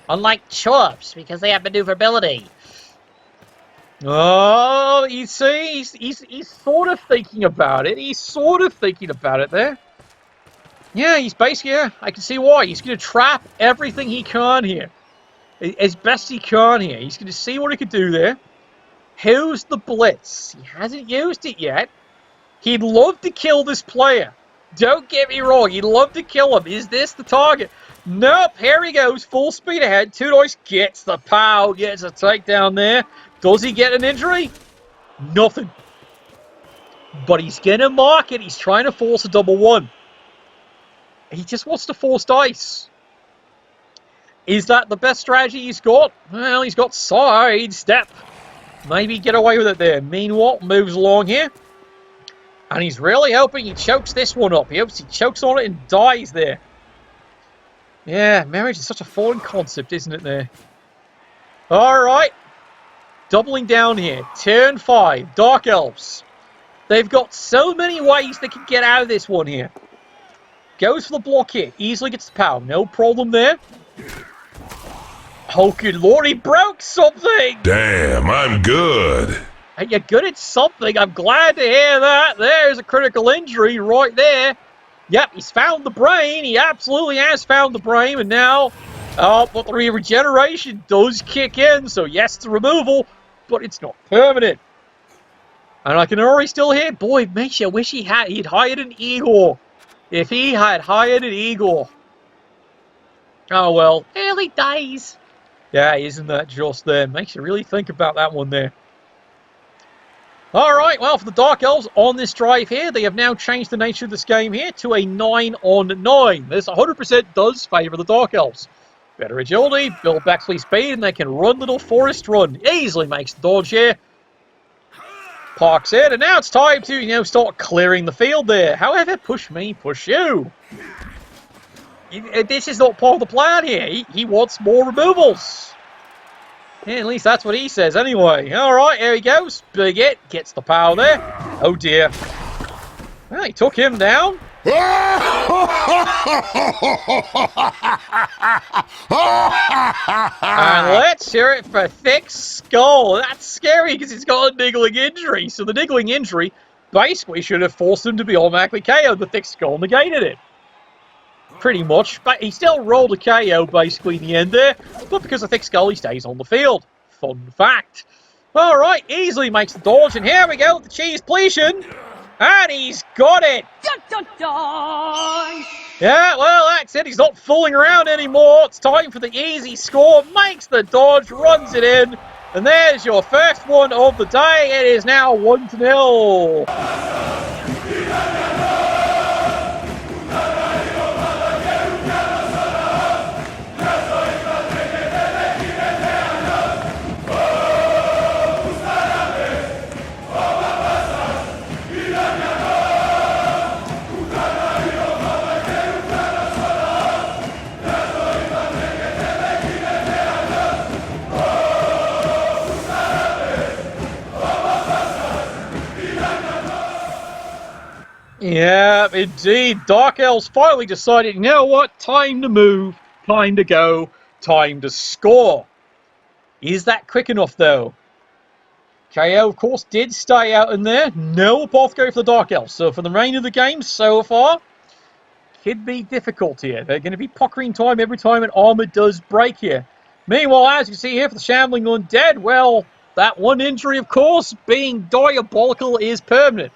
Unlike Chops, because they have maneuverability. Oh, you see, he's sort of thinking about it. He's sort of thinking about it there. Yeah, he's basically, yeah, I can see why. He's going to trap everything he can here. As best he can here. He's going to see what he can do there. Who's the blitz? He hasn't used it yet. He'd love to kill this player. Don't get me wrong. He'd love to kill him. Is this the target? Nope. Here he goes. Full speed ahead. 2 dice. Gets the pow. Gets a takedown there. Does he get an injury? Nothing. But he's going to mark it. He's trying to force a double one. He just wants to force dice. Is that the best strategy he's got? Well, he's got sidestep. Maybe get away with it there. Meanwhile, moves along here. And he's really hoping he chokes this one up. He hopes he chokes on it and dies there. Yeah, marriage is such a foreign concept, isn't it there? Alright. Doubling down here. Turn 5. Dark Elves. They've got so many ways they can get out of this one here. Goes for the block here. Easily gets the power. No problem there. Oh, good lord, he broke something! Damn, I'm good. You're good at something. I'm glad to hear that. There's a critical injury right there. Yep, he's found the brain. He absolutely has found the brain. And now, but the regeneration does kick in. So yes, it's a removal, but it's not permanent. And I can already still hear, boy, makes you wish he'd hired an Igor. If he had hired an Igor. Oh, well. Early days. Yeah, isn't that just there? Makes you really think about that one there. Alright, well, for the Dark Elves on this drive here, they have now changed the nature of this game here to a 9-on-9. This 100% does favour the Dark Elves. Better agility, build backfleet speed, and they can run little forest run. Easily makes the dodge here. Parks in, and now it's time to, start clearing the field there. However, push me, push you. This is not part of the plan here. He wants more removals. Yeah, at least that's what he says anyway. Alright, here he goes. Big hit. Gets the power there. Oh dear. Well, he took him down. And let's hear it for Thick Skull. That's scary because he's got a niggling injury. So the niggling injury basically should have forced him to be automatically KO'd. The Thick Skull negated it. Pretty much. But he still rolled a KO basically in the end there. But because of Thick Skull, he stays on the field. Fun fact. Alright, easily makes the dodge. And here we go with the cheese pleation. And he's got it! Dun, dun, dun. Yeah, well, that's it. He's not fooling around anymore. It's time for the easy score. Makes the dodge, runs it in. And there's your first one of the day. It is now 1-0. Yeah, indeed. Dark Elves finally decided, you know what? Time to move, time to go, time to score. Is that quick enough, though? KO, of course, did stay out in there. No both go for the Dark Elves. So for the remainder of the game so far, could be difficult here. They're going to be puckering time every time an armor does break here. Meanwhile, as you see here for the Shambling Undead, well, that one injury, of course, being diabolical, is permanent.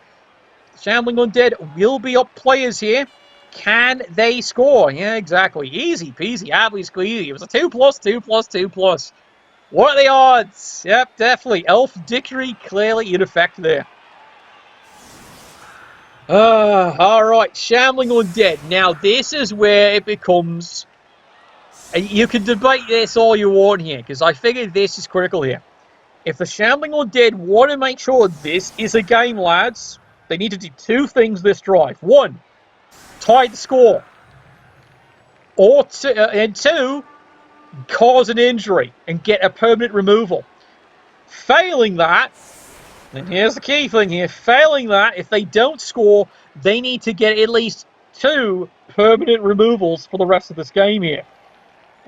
Shambling Undead will be up players here. Can they score? Yeah, exactly. Easy peasy, happy squeezy. It was a 2+, 2+, 2+. What are the odds? Yep, definitely. Elf Dictionary clearly in effect there. Alright, Shambling Undead. Now, this is where it becomes... You can debate this all you want here, because I figured this is critical here. If the Shambling Undead want to make sure this is a game, lads... They need to do two things this drive. One, tie the score. And two, cause an injury and get a permanent removal. Failing that, and here's the key thing here, failing that, if they don't score, they need to get at least 2 permanent removals for the rest of this game here.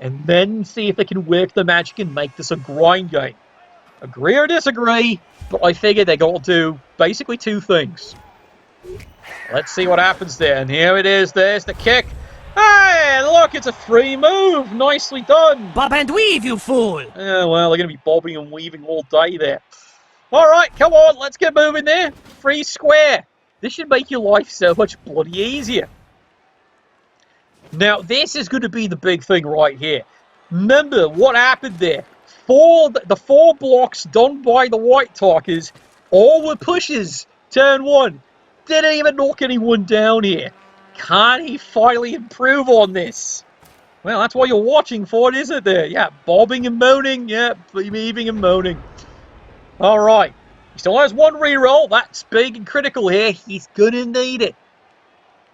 And then see if they can work the magic and make this a grind game. Agree or disagree, but I figure they're going to do basically 2 things. Let's see what happens there. And here it is. There's the kick. Hey, look, it's a free move. Nicely done. Bob and weave, you fool! Well, they're going to be bobbing and weaving all day there. All right, come on. Let's get moving there. Free square. This should make your life so much bloody easier. Now, this is going to be the big thing right here. Remember what happened there. The 4 blocks done by the White Talkers all were pushes. Turn 1. Didn't even knock anyone down here. Can he finally improve on this? Well, that's what you're watching for, isn't there? Yeah, bobbing and moaning. Yeah, weaving and moaning. All right. He still has 1 reroll. That's big and critical here. He's going to need it.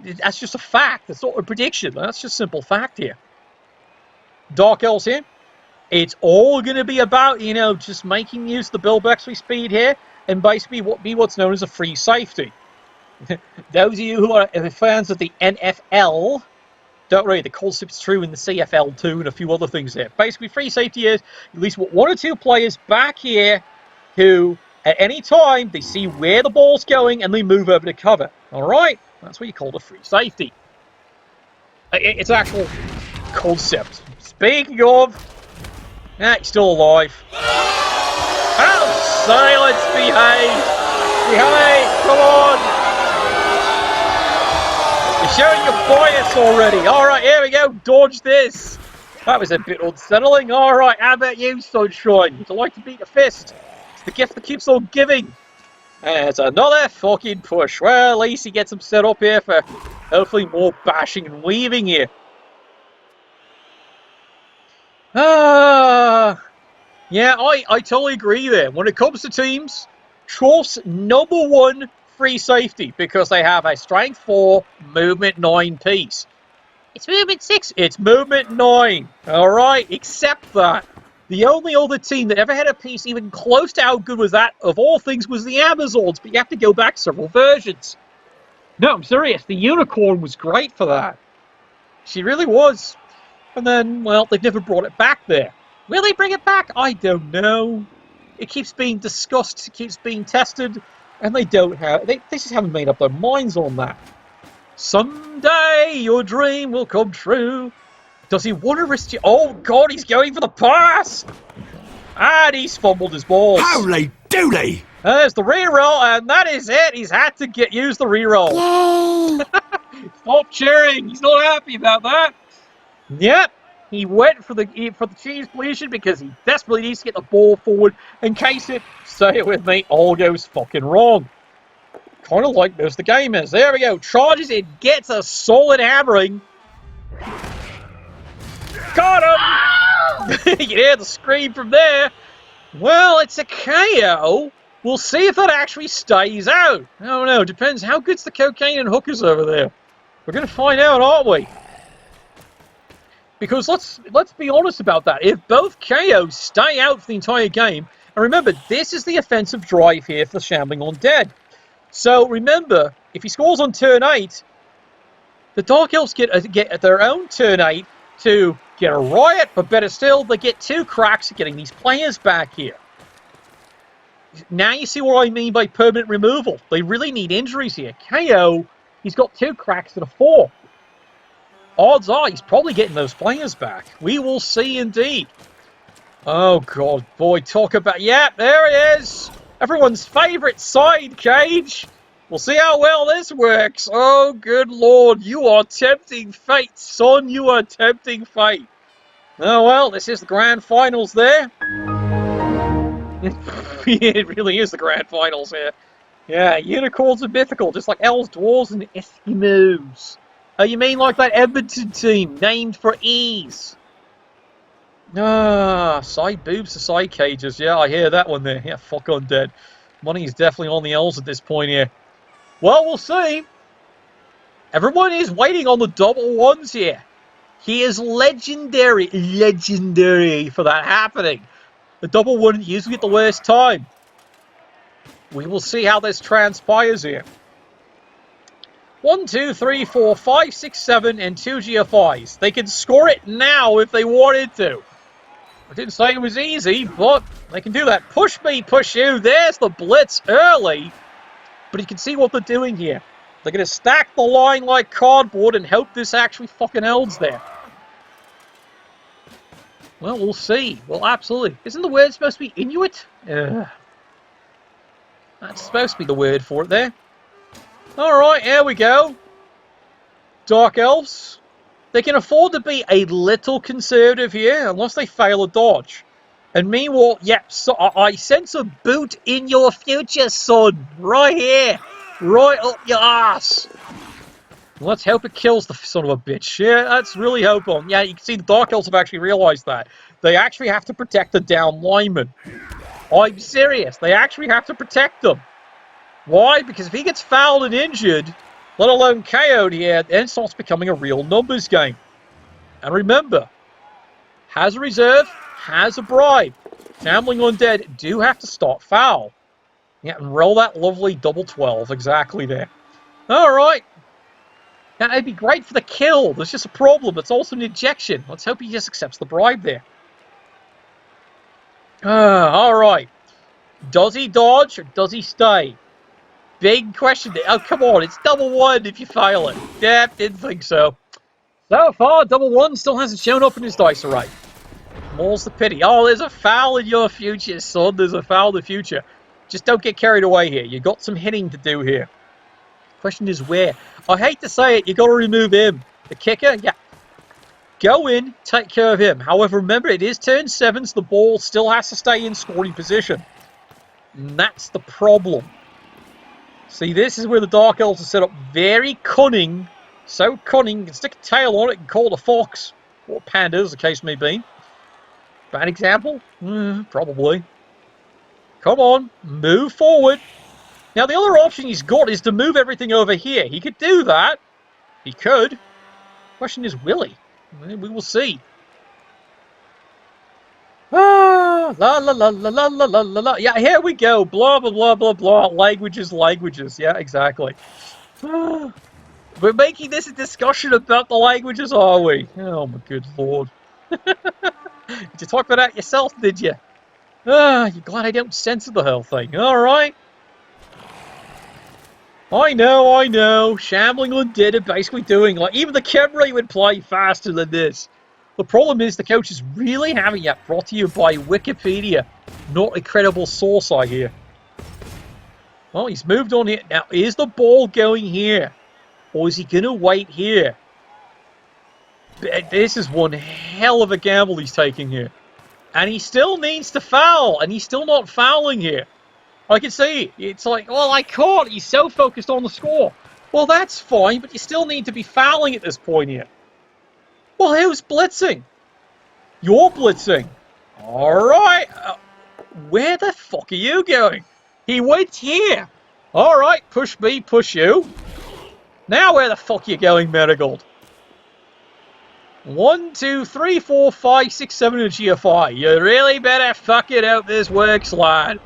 That's just a fact. That's not a prediction. That's just simple fact here. Dark Elves here. It's all going to be about, just making use of the Bill Bexley speed here and basically what's known as a free safety. Those of you who are fans of the NFL, don't worry, the concept's true in the CFL too and a few other things there. Basically, free safety is at least 1 or 2 players back here who, at any time, they see where the ball's going and they move over to cover. All right? That's what you call a free safety. It's actual concept. Speaking of... he's still alive. Oh, silence! Behave! Behave! Come on! You're showing your bias already. Alright, here we go. Dodge this. That was a bit unsettling. Alright, how about you, Sunshine? Would you like to beat a fist? It's the gift that keeps on giving. And it's another fucking push. Well, at least he gets him set up here for hopefully more bashing and weaving here. Yeah, I totally agree there. When it comes to teams, Troff's #1 free safety because they have a strength 4, movement 9 piece. It's movement 6. It's movement 9. Alright, accept that. The only other team that ever had a piece even close to how good was that, of all things, was the Amazons, but you have to go back several versions. No, I'm serious. The Unicorn was great for that. She really was. And then, well, they've never brought it back there. Will they bring it back? I don't know. It keeps being discussed, it keeps being tested, and they don't have... They just haven't made up their minds on that. Someday your dream will come true. Does he want to risk it? Oh, God, he's going for the pass! And he's fumbled his balls. Holy dooly! There's the reroll, and that is it. He's had to use the reroll. Yay! Stop cheering. He's not happy about that. Yep. He went for the cheese pleation because he desperately needs to get the ball forward in case it, say it with me, all goes fucking wrong. Kind of like this the game is. There we go. Charges it, gets a solid hammering. Got him! You can hear the scream from there. Well, it's a KO. We'll see if that actually stays out. I don't know. Depends how good's the cocaine and hookers over there. We're going to find out, aren't we? Because let's be honest about that. If both KOs stay out for the entire game, and remember, this is the offensive drive here for Shambling Undead. So remember, if he scores on turn 8, the Dark Elves get their own turn 8 to get a riot, but better still, they get 2 cracks at getting these players back here. Now you see what I mean by permanent removal. They really need injuries here. KO, he's got 2 cracks at a 4. Odds are he's probably getting those players back. We will see indeed. Oh, God, boy, talk about... Yeah, there he is. Everyone's favourite side cage. We'll see how well this works. Oh, good Lord. You are tempting fate, son. You are tempting fate. Oh, well, this is the grand finals there. It really is the grand finals here. Yeah, unicorns are mythical, just like elves, dwarves, and Eskimos. Oh, you mean like that Edmonton team, named for ease? Ah, side boobs to side cages. Yeah, I hear that one there. Yeah, fuck Undead. Money is definitely on the elves at this point here. Well, we'll see. Everyone is waiting on the double ones here. He is legendary for that happening. The double one usually at the worst time. We will see how this transpires here. 1, 2, 3, 4, 5, 6, 7, and 2 GFIs. They can score it now if they wanted to. I didn't say it was easy, but they can do that. Push me, push you. There's the blitz early. But you can see what they're doing here. They're going to stack the line like cardboard and hope this actually fucking holds there. Well, we'll see. Well, absolutely. Isn't the word supposed to be Inuit? That's supposed to be the word for it there. Alright, here we go. Dark Elves. They can afford to be a little conservative here, unless they fail a dodge. And meanwhile, yep, so I sense a boot in your future, son. Right here. Right up your ass. Let's hope it kills the son of a bitch. Yeah, let's really hope on. Yeah, you can see the Dark Elves have actually realized that. They actually have to protect the down lineman. I'm serious. They actually have to protect them. Why? Because if he gets fouled and injured, let alone KO'd here, then it starts becoming a real numbers game. And remember, has a reserve, has a bribe. Shambling Undead do have to start foul. Yeah, and roll that lovely double 12 exactly there. Alright. Now, it'd be great for the kill. There's just a problem. It's also an ejection. Let's hope he just accepts the bribe there. Alright. Does he dodge or does he stay? Big question there. Oh, come on. It's double 1 if you fail it. Yeah, didn't think so. So far, double 1 still hasn't shown up in his dice right. More's the pity. Oh, there's a foul in your future, son. There's a foul in the future. Just don't get carried away here. You got some hitting to do here. Question is where? I hate to say it, you got to remove him. The kicker, yeah. Go in, take care of him. However, remember, it is turn 7, so the ball still has to stay in scoring position. And that's the problem. See, this is where the Dark Elves are set up very cunning. So cunning, you can stick a tail on it and call it a fox. Or a panda, as the case may be. Bad example? Probably. Come on, move forward. Now, the other option he's got is to move everything over here. He could do that. He could. Question is, will he? We will see. Ah, la la la la la la la la la. Yeah, here we go. Blah blah blah blah blah. Languages, languages. Yeah, exactly. We're making this a discussion about the languages, are we? Oh my good lord. Did you talk about that yourself, did you? Ah, you're glad I don't censor the whole thing. Alright. I know. Shambling Undead are basically doing, like, even the Kemri would play faster than this. The problem is the coach is really having that brought to you by Wikipedia. Not a credible source, I hear. Well, he's moved on here. Now, is the ball going here? Or is he going to wait here? This is one hell of a gamble he's taking here. And he still needs to foul. And he's still not fouling here. I can see. It's like, well, I can't. He's so focused on the score. Well, that's fine, but you still need to be fouling at this point here. Well, who's blitzing? You're blitzing. All right. Where the fuck are you going? He went here. All right, push me, push you. Now where the fuck are you going, Marigold? 1, 2, 3, 4, 5, 6, 7 in GFI. You really better fuck it out this works, lad.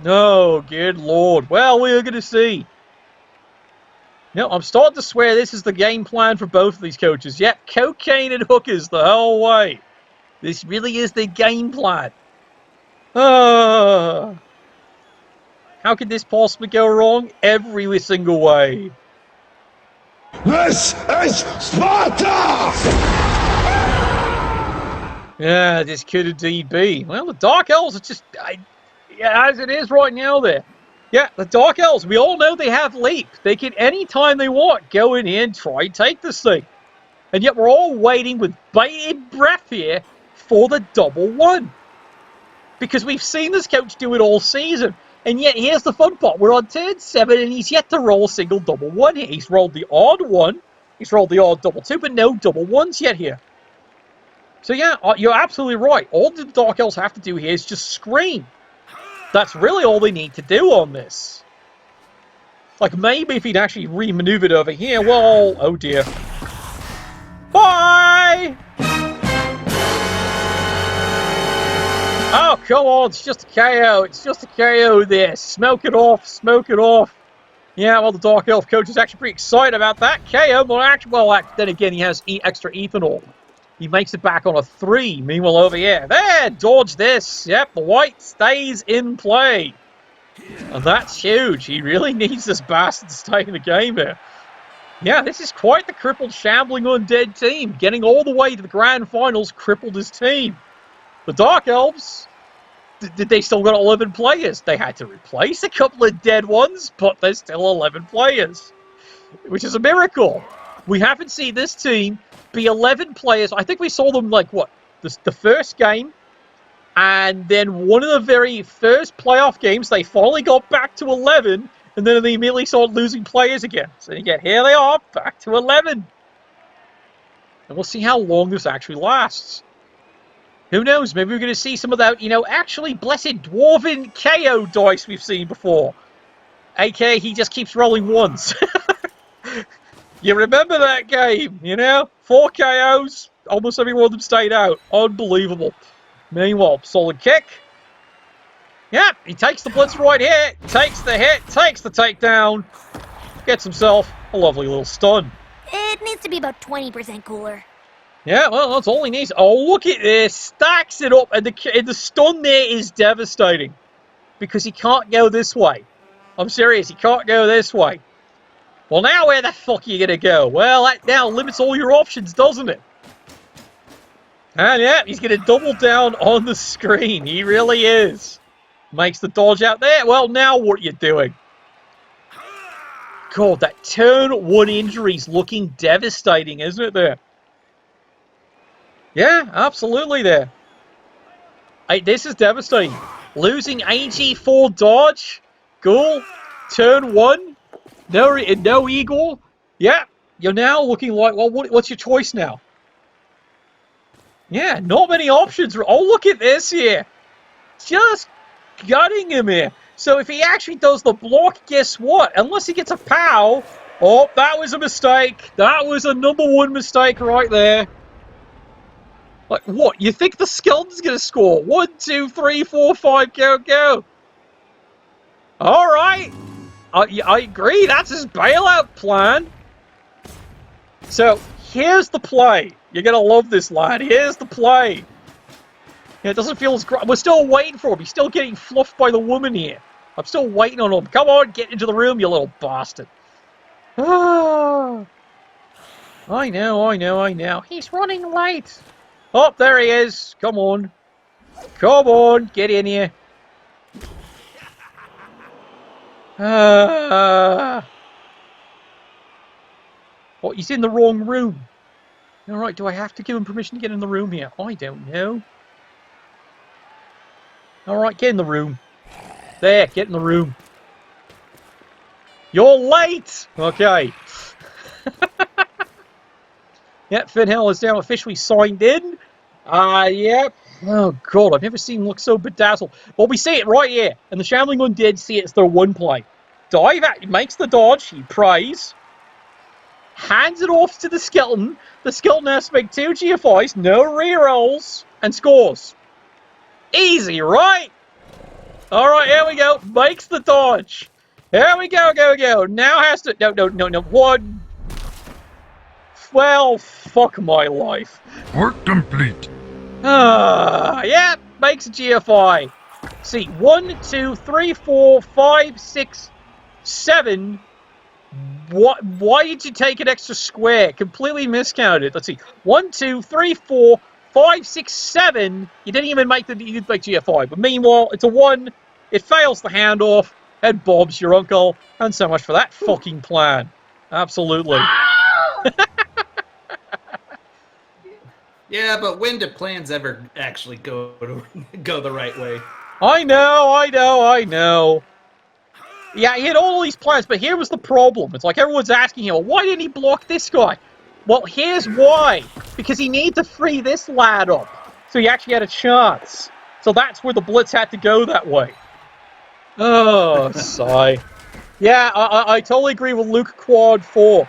No, good lord. Well, we're going to see. No, I'm starting to swear this is the game plan for both of these coaches. Yep, cocaine and hookers the whole way. This really is the game plan. How could this possibly go wrong? Every single way. This is Sparta! Yeah, this could indeed be. Well, the Dark Elves are just... yeah, as it is right now there. Yeah, the Dark Elves, we all know they have leap. They can, anytime they want, go in here and try and take this thing. And yet we're all waiting with bated breath here for the double one. Because we've seen this coach do it all season. And yet here's the fun part. We're on turn 7 and he's yet to roll a single double one here. He's rolled the odd one. He's rolled the odd double two, but no double ones yet here. So yeah, you're absolutely right. All the Dark Elves have to do here is just scream. That's really all they need to do on this. Like, maybe if he'd actually re-maneuvered over here, well, oh dear. Bye! Oh, come on, it's just a KO. It's just a KO there. Smoke it off, smoke it off. Yeah, well, the Dark Elf coach is actually pretty excited about that. KO, well, then again, he has extra ethanol. He makes it back on a 3. Meanwhile, over here, there, dodge this. Yep, the white stays in play. And that's huge. He really needs this bastard to stay in the game here. Yeah, this is quite the crippled, shambling Undead team. Getting all the way to the grand finals crippled his team. The Dark Elves, did they still got 11 players? They had to replace a couple of dead ones, but there's still 11 players. Which is a miracle. We haven't seen this team be 11 players. I think we saw them, like, what? The first game. And then one of the very first playoff games, they finally got back to 11. And then they immediately started losing players again. So again, here they are, back to 11. And we'll see how long this actually lasts. Who knows? Maybe we're going to see some of that, actually blessed dwarven KO dice we've seen before. AK, he just keeps rolling ones. You remember that game, 4 KOs, almost every one of them stayed out. Unbelievable. Meanwhile, solid kick. Yep, he takes the blitz right here, takes the hit, takes the takedown, gets himself a lovely little stun. It needs to be about 20% cooler. Yeah, well, that's all he needs. Oh, look at this. Stacks it up, and the stun there is devastating. Because he can't go this way. I'm serious, he can't go this way. Well, now where the fuck are you going to go? Well, that now limits all your options, doesn't it? And yeah, he's going to double down on the screen. He really is. Makes the dodge out there. Well, now what are you doing? God, that turn 1 injury's looking devastating, isn't it there? Yeah, absolutely there. This is devastating. Losing AG4 dodge. Cool. Turn 1. No eagle. Yeah, you're now looking like, well, what's your choice now? Yeah, not many options. Oh, look at this here. Just gutting him here. So if he actually does the block, guess what? Unless he gets a POW, Oh, that was a mistake. That was a number one mistake right there. Like, what? You think the skeleton's going to score? 1, 2, 3, 4, 5, go, go. All right. I agree. That's his bailout plan. So, here's the play. You're going to love this, lad. Here's the play. Yeah, it doesn't feel as... We're still waiting for him. He's still getting fluffed by the woman here. I'm still waiting on him. Come on, get into the room, you little bastard. Ah. I know. He's running late. Oh, there he is. Come on. Come on, get in here. Oh, he's in the wrong room. All right, do I have to give him permission to get in the room here? I don't know. All right, get in the room. There, get in the room. You're late! Okay. Yep, Finn Hill is now officially signed in. Yep. Oh, God, I've never seen him look so bedazzled. Well, we see it right here. And the Shambling Undead see it's their one play. Dive at, makes the dodge, he prays. Hands it off to the skeleton. The skeleton has to make 2 GFIs, no rerolls, and scores. Easy, right? All right, here we go. Makes the dodge. Here we go, go. Now has to... No. 1. Well, fuck my life. Work complete. Yeah, makes a GFI. See, 1, 2, 3, 4, 5, 6, 7. What? Why did you take an extra square? Completely miscounted. Let's see. 1, 2, 3, 4, 5, 6, 7. You didn't even make the GFI. But meanwhile, it's a 1. It fails the handoff. And Bob's your uncle. And so much for that fucking plan. Absolutely. Yeah, but when do plans ever actually go the right way? I know. Yeah, he had all these plans, but here was the problem. It's like everyone's asking him, well, why didn't he block this guy? Well, here's why. Because he needed to free this lad up. So he actually had a chance. So that's where the blitz had to go that way. Oh, sigh. Yeah, I totally agree with Luke Quad 4.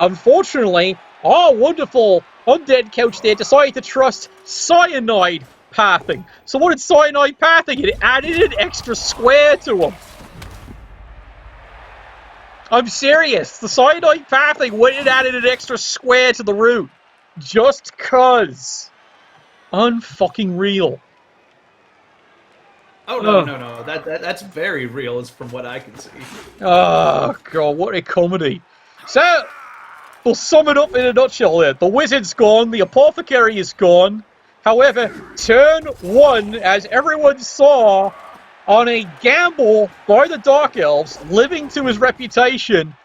Unfortunately, our wonderful Undead coach there decided to trust cyanide pathing. So what did cyanide pathing? It added an extra square to him. I'm serious. The cyanide pathing went and added an extra square to the route. Just cuz. Unfucking real. Oh, no. That's very real, is from what I can see. Oh, God, what a comedy. So, we'll sum it up in a nutshell there. The wizard's gone, the apothecary is gone. However, turn 1, as everyone saw, on a gamble by the Dark Elves, living to his reputation,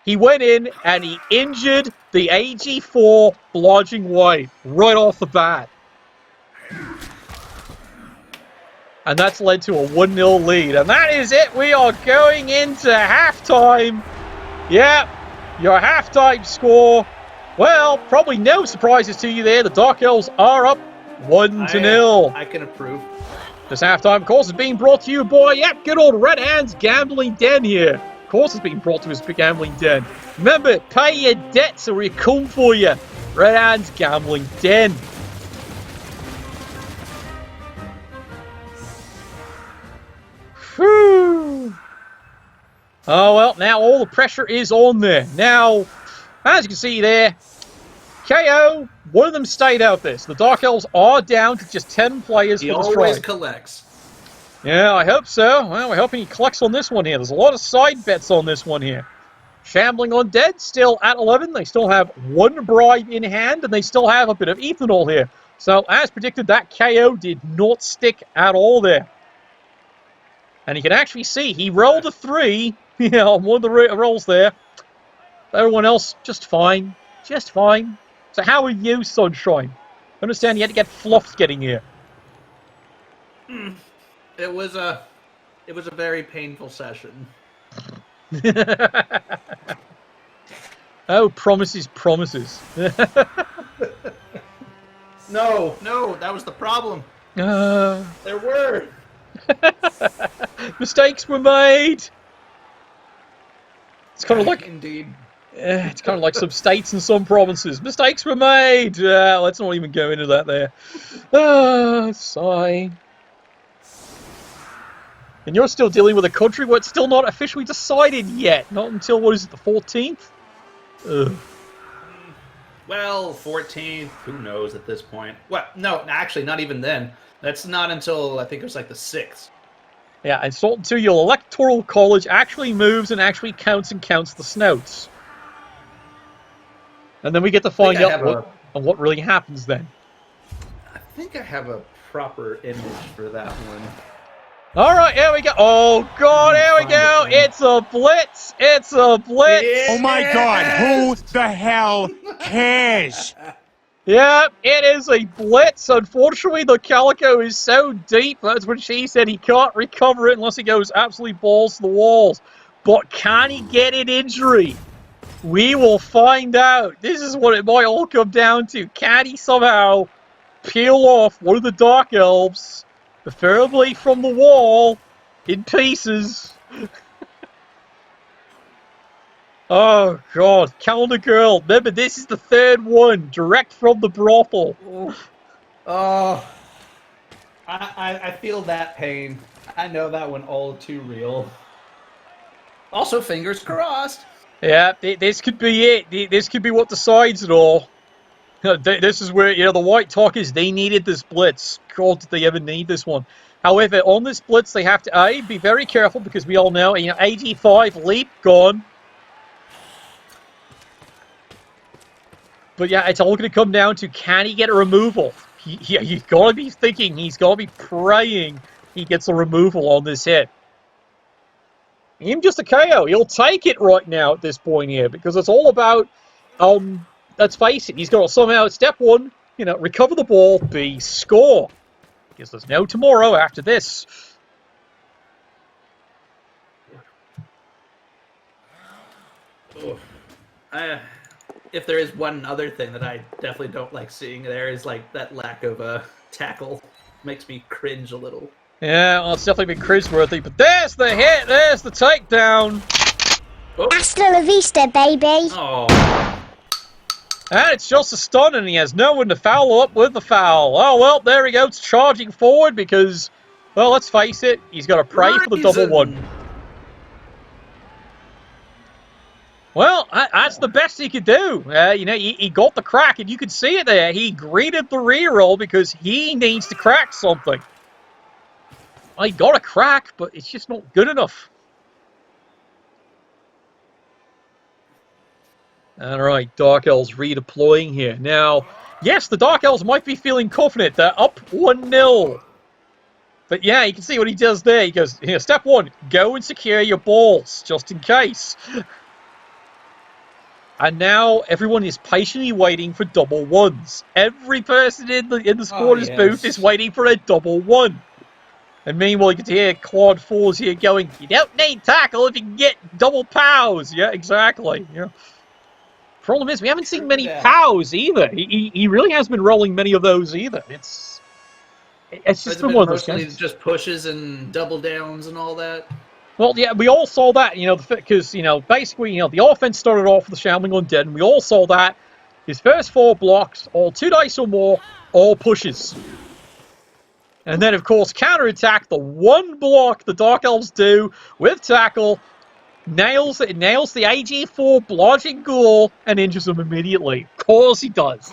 he went in and he injured the AG4 Blodging White right off the bat. And that's led to a 1-0 lead. And that is it. We are going into halftime. Yep, your halftime score. Well, probably no surprises to you there. The Dark Elves are up 1-0. I can approve. This halftime, of course, is being brought to you by, yep, good old Red Hand's Gambling Den here. Of course, it's being brought to his Gambling Den. Remember, pay your debts or we come for you. Red Hand's Gambling Den. Whew. Oh, well, now all the pressure is on there. Now, as you can see there, KO, one of them stayed out this. The Dark Elves are down to just 10 players He for the always strike. collects. Yeah, I hope so. Well, we're hoping he collects on this one here. There's a lot of side bets on this one here. Shambling Undead still at 11. They still have 1 bribe in hand, and they still have a bit of ethanol here. So, as predicted, that KO did not stick at all there. And you can actually see he rolled a 3 on one of the rolls there. Everyone else, just fine. Just fine. So how are you, Sunshine? I understand you had to get fluffed getting here. It was a very painful session. Oh, promises. No, that was the problem. There were. Mistakes were made. It's kind of like Indeed. it's kind of like some states and some provinces. Mistakes were made. Let's not even go into that there. Sigh. And you're still dealing with a country where it's still not officially decided yet. Not until, what is it, the 14th? Ugh. Well, 14th, who knows at this point? Well, no, actually, not even then. That's not until, I think it was like the 6th. Yeah, and so until your electoral college actually moves and actually counts the snouts. And then we get to find out what really happens then. I think I have a proper image for that one. All right, here we go. Oh, God, here we go. It's a blitz. It's a blitz. Yeah. Oh my god, who the hell cares? Yeah, it is a blitz. Unfortunately, the Calico is so deep. That's what she said. He can't recover it unless he goes absolutely balls to the walls. But can he get an injury? We will find out. This is what it might all come down to. Can he somehow peel off one of the Dark Elves, preferably from the wall, in pieces? Oh, God. Calendar Girl. Remember, this is the third one, direct from the brothel. Oh, I feel that pain. I know that one all too real. Also, fingers crossed. Yeah, this could be it. This could be what decides it all. This is where, the White Talkers, they needed this blitz. God, did they ever need this one. However, on this blitz, they have to, be very careful, because we all know, AG5, leap, gone. But yeah, it's all going to come down to, can he get a removal? He's got to be thinking, he's got to be praying he gets a removal on this hit. Even just a KO, he'll take it right now at this point here, because it's all about, let's face it, he's got to somehow, step one, recover the ball, B, score. Because there's no tomorrow after this. If there is one other thing that I definitely don't like seeing there is like that lack of tackle. Makes me cringe a little. Yeah, well, it's definitely been cringeworthy, but there's the hit, there's the takedown. Oh. Hasta la vista, baby. Oh. And it's just a stun, and he has no one to follow up with the foul. Oh, well, there he goes, charging forward because, well, let's face it, he's got to pray for the double one. Well, that's the best he could do. He got the crack, and you could see it there. He greeted the reroll because he needs to crack something. Well, he got a crack, but it's just not good enough. All right, Dark Elves redeploying here. Now, yes, the Dark Elves might be feeling confident. They're up 1-0. But yeah, you can see what he does there. He goes, here, step one, go and secure your balls, just in case. And now everyone is patiently waiting for double ones. Every person in the squatters booth is waiting for a double one. And meanwhile, you can hear Claude Falls here going, you don't need tackle if you can get double pows. Yeah, exactly. Yeah. Problem is, we haven't seen many pows either. He really hasn't been rolling many of those either. It's just been one of those games. Just pushes and double downs and all that. Well, yeah, we all saw that, because, basically, the offense started off with the Shambling Undead, and we all saw that. His first 4 blocks, all 2 dice or more, all pushes. And then, of course, counterattack, the 1 block the Dark Elves do with tackle, nails the AG4 blodging ghoul, and injures him immediately. Of course he does.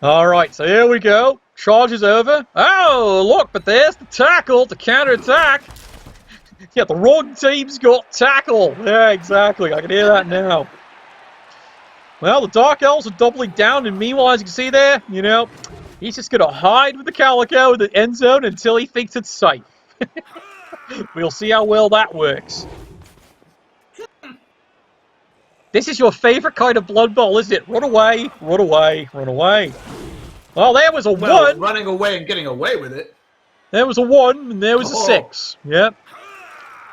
All right, so here we go. Charge is over. Oh, look, but there's the tackle to counterattack. Yeah, the wrong team's got tackle. Yeah, exactly. I can hear that now. Well, the Dark Elves are doubling down, and meanwhile, as you can see there, he's just going to hide with the Calico in the end zone until he thinks it's safe. We'll see how well that works. This is your favorite kind of Blood Bowl, isn't it? Run away, run away, run away. Well, there was a 1. Running away and getting away with it. There was a 1, and there was a 6. Yep.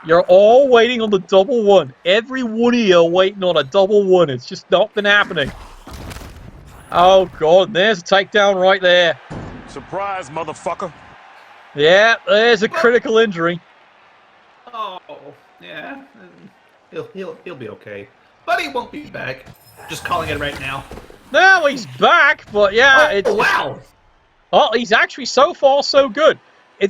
You're all waiting on the double 1. Every one of you are waiting on a double 1. It's just not been happening. Oh, God. There's a takedown right there. Surprise, motherfucker. Yeah, there's a critical injury. Oh, yeah. He'll be okay. But he won't be back. Just calling it right now. No, he's back, but yeah, Wow! Oh, he's actually so far so good.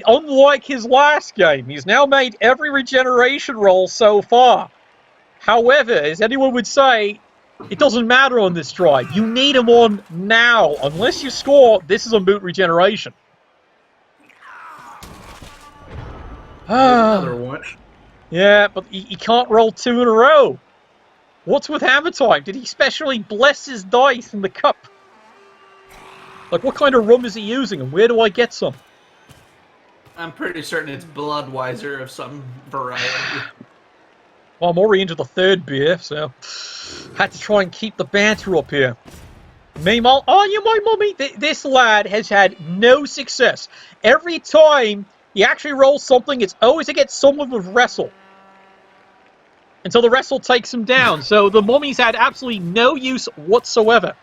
Unlike his last game, he's now made every regeneration roll so far. However, as anyone would say, it doesn't matter on this drive. You need him on now. Unless you score, this is a moot regeneration. There's another one. Yeah, but he can't roll 2 in a row. What's with Hammer Time? Did he specially bless his dice in the cup? Like, what kind of rum is he using, and where do I get some? I'm pretty certain it's Bloodweiser of some variety. Well, I'm already into the third beer, so had to try and keep the banter up here. Meanwhile, oh, you my mummy, this lad has had no success. Every time he actually rolls something, it's always against someone with wrestle. Until the wrestle takes him down. So the mummy's had absolutely no use whatsoever.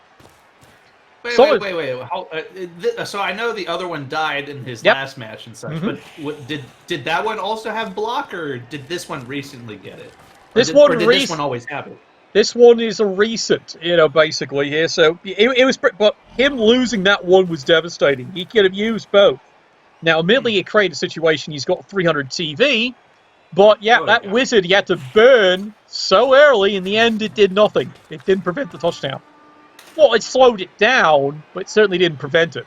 Wait. So I know the other one died in his last match and such, but did that one also have block, or did this one recently get it? This one always have it? This one is a recent, basically here. So it was, but him losing that one was devastating. He could have used both. Now, admittedly, it created a situation. He's got 300 TV, but that wizard he had to burn so early. In the end, it did nothing. It didn't prevent the touchdown. Well, it slowed it down, but it certainly didn't prevent it.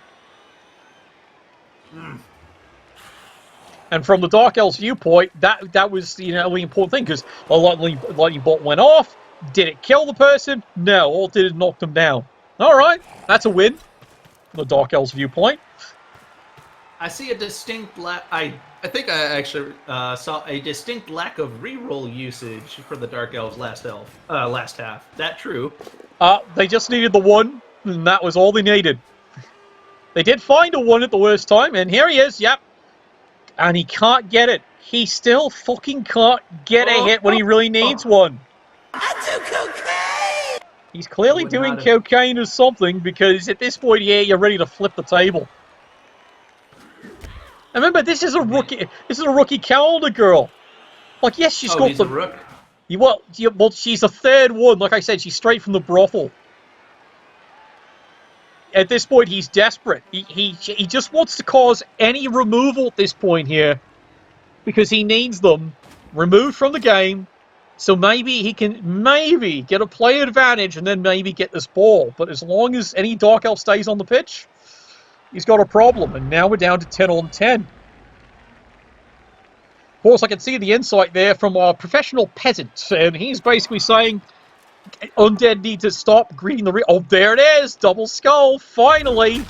And from the Dark Elves' viewpoint, that was the important thing, because a lightning bolt went off. Did it kill the person? No, all it did is knock them down. All right, that's a win from the Dark Elves' viewpoint. I see a distinct I think I actually saw a distinct lack of reroll usage for the Dark Elves last half. That true? They just needed the one, and that was all they needed. They did find a one at the worst time, and here he is, yep. And he can't get it. He still fucking can't get a hit when he really needs one. I do cocaine! He's clearly doing cocaine or something, because at this point here, you're ready to flip the table. And remember, this is a rookie. This is a rookie calendar girl. Like, yes, she's got the rookie. Well, she's the third one. Like I said, she's straight from the brothel. At this point, he's desperate. He just wants to cause any removal at this point here, because he needs them removed from the game, so maybe he can get a play advantage and then maybe get this ball. But as long as any Dark Elf stays on the pitch, he's got a problem. And now we're down to 10 on 10. Of course, I can see the insight there from our professional peasant, and he's basically saying Undead need to stop greeting the... Oh, there it is! Double skull, finally!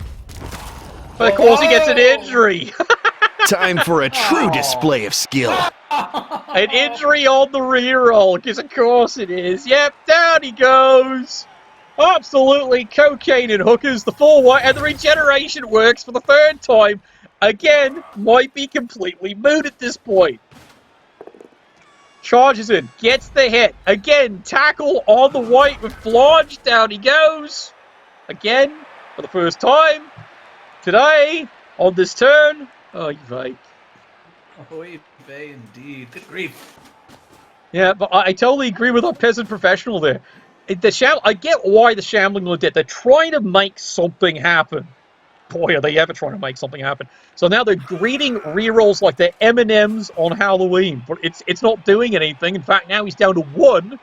But of course he gets an injury. Time for a true display of skill. An injury on the reroll, because of course it is. Yep, down he goes. Absolutely cocaine and hookers, the full one, and the regeneration works for the third time. Again, might be completely moot at this point. Charges in, gets the hit. Again, tackle on the white with Flange. Down he goes. Again, for the first time. Today, on this turn. Oh, you vey. Oh, you vey indeed. Good grief. Yeah, but I totally agree with our peasant professional there. I get why the Shambling are dead. They're trying to make something happen. Boy, are they ever trying to make something happen. So now they're greeting rerolls like they're M&Ms on Halloween. But it's not doing anything. In fact, now he's down to 1.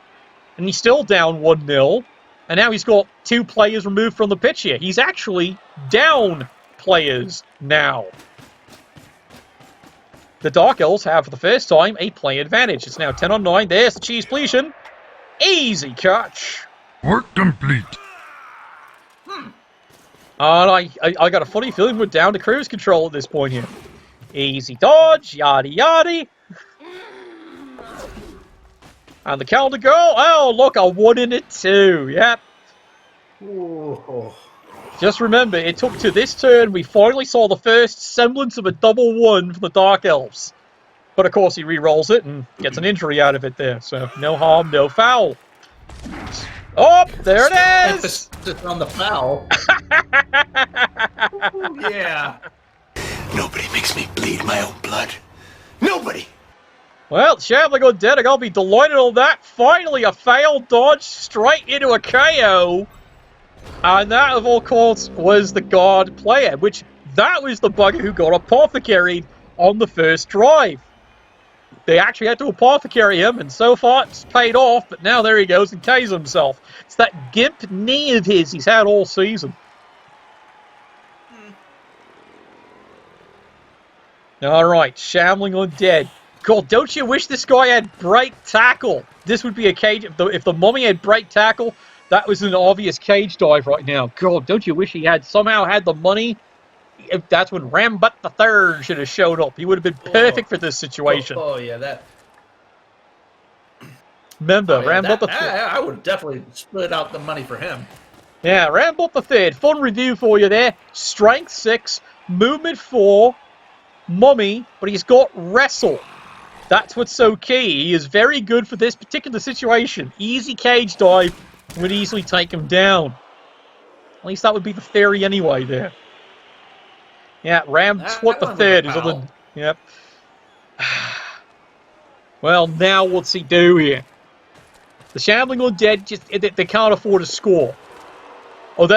And he's still down 1-0. And now he's got 2 players removed from the pitch here. He's actually down players now. The Dark Elves have, for the first time, a play advantage. It's now 10 on 9. There's the cheese pleation. Easy catch. Work complete. And I got a funny feeling we're down to cruise control at this point here. Easy dodge, yada yada. And the calendar girl, oh look, a 1 and a 2, yep. Ooh. Just remember, it took to this turn, we finally saw the first semblance of a double 1 from the Dark Elves. But of course he re-rolls it and gets an injury out of it there, so no harm, no foul. Oh, there it is! Emphasis on the foul. Yeah. Nobody makes me bleed my own blood. Nobody! Well, Shambling Undead, I gotta be delighted on that. Finally, a failed dodge straight into a KO. And that, of all course, was the guard player, which that was the bugger who got apothecaried on the first drive. They actually had to apothecary him, and so far it's paid off, but now there he goes and K's himself. It's that gimp knee of his he's had all season. Alright, Shambling Undead. God, don't you wish this guy had break tackle? This would be a cage. If the mummy had break tackle, that was an obvious cage dive right now. God, don't you wish he had somehow had the money? If that's when Rambut the Third should have showed up. He would have been perfect for this situation. Oh yeah, that. Remember, Rambut the Third. I would definitely split out the money for him. Yeah, Rambut the Third. Fun review for you there. Strength 6, movement 4, mummy, but he's got wrestle. That's what's so key. He is very good for this particular situation. Easy cage dive would easily take him down. At least that would be the theory anyway there. Yeah, Rambut the Third is on the... Yep. Well, now what's he do here? The Shambling Undead, just they can't afford to score. Or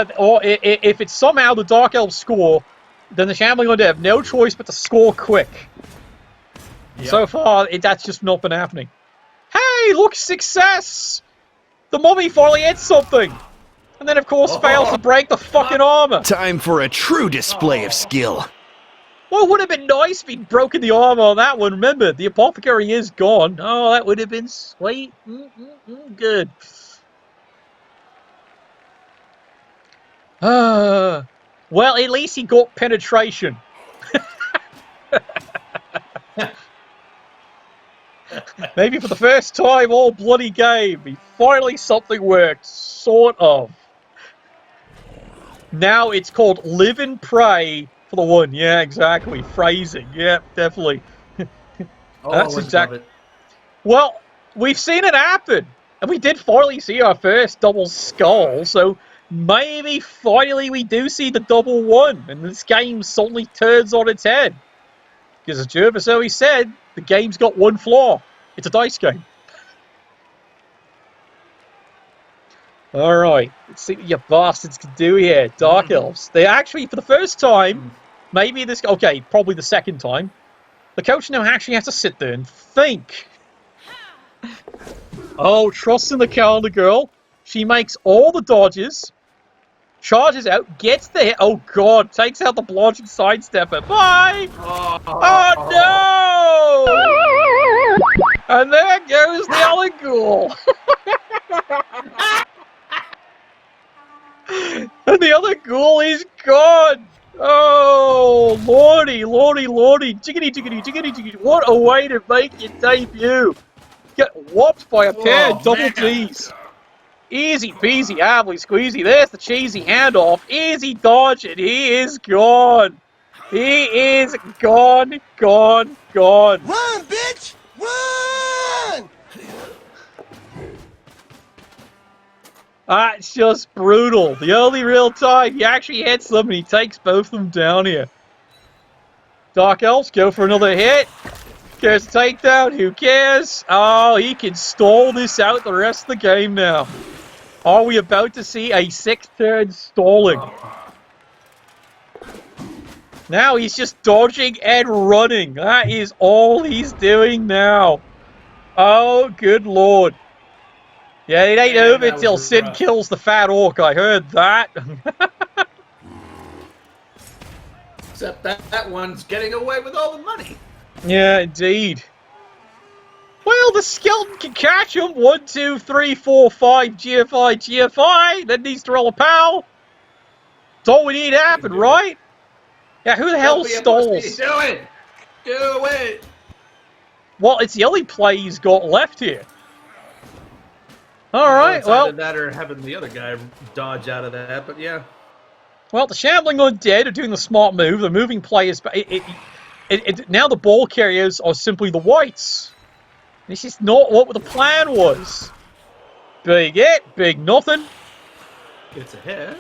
if it's somehow the Dark Elves score, then the Shambling Undead have no choice but to score quick. Yep. So far, that's just not been happening. Hey, look, success! The mummy finally hit something! And then, of course, fails to break the fucking armor. Time for a true display of skill. Well, it would have been nice if he'd broken the armor on that one. Remember, the apothecary is gone. Oh, that would have been sweet. Good. Well, at least he got penetration. Maybe for the first time all bloody game, finally something worked. Sort of. Now it's called live and pray for the one. Yeah, exactly. Phrasing. Yeah, definitely. That's exactly. Well, we've seen it happen. And we did finally see our first double skull, so maybe finally we do see the double one, and this game suddenly turns on its head. Because as Jervis always said, the game's got one flaw. It's a dice game. Alright, let's see what you bastards can do here. Dark Elves. They actually, for the first time, maybe this... Okay, probably the second time. The coach now actually has to sit there and think. Oh, trust in the calendar girl. She makes all the dodges. Charges out, gets the hit. Oh, God. Takes out the blodging sidestepper. Bye! Oh, no! And there goes the other ghoul. And the other ghoul is gone. Oh, lordy, lordy, lordy. Jiggity, jiggity, jiggity, jiggity. What a way to make your debut. Get whopped by a pair of double Ds. Easy peasy, happily squeezy. There's the cheesy handoff. Easy dodge, and he is gone. He is gone, gone, gone. Run, bitch! Run! That's just brutal. The only real time he actually hits them, and he takes both of them down here. Dark Elves go for another hit. Cares takedown, who cares? Oh, he can stall this out the rest of the game now. Are we about to see a 6-turn stalling? Now he's just dodging and running. That is all he's doing now. Oh, good lord. Yeah, it ain't over until Sid kills the fat orc. I heard that. Except that one's getting away with all the money. Yeah, indeed. Well, the skeleton can catch him. 1, 2, 3, 4, 5. GFI, GFI. That needs to roll a pal. That's all we need to happen, right? Yeah, who the hell stalls? Do it! Do it! Well, it's the only play he's got left here. Alright, well... Either that or having the other guy dodge out of that, but yeah. Well, the Shambling Undead are doing the smart move. The moving players... now the ball carriers are simply the whites. This is not what the plan was. Big hit, big nothing. It's a hit.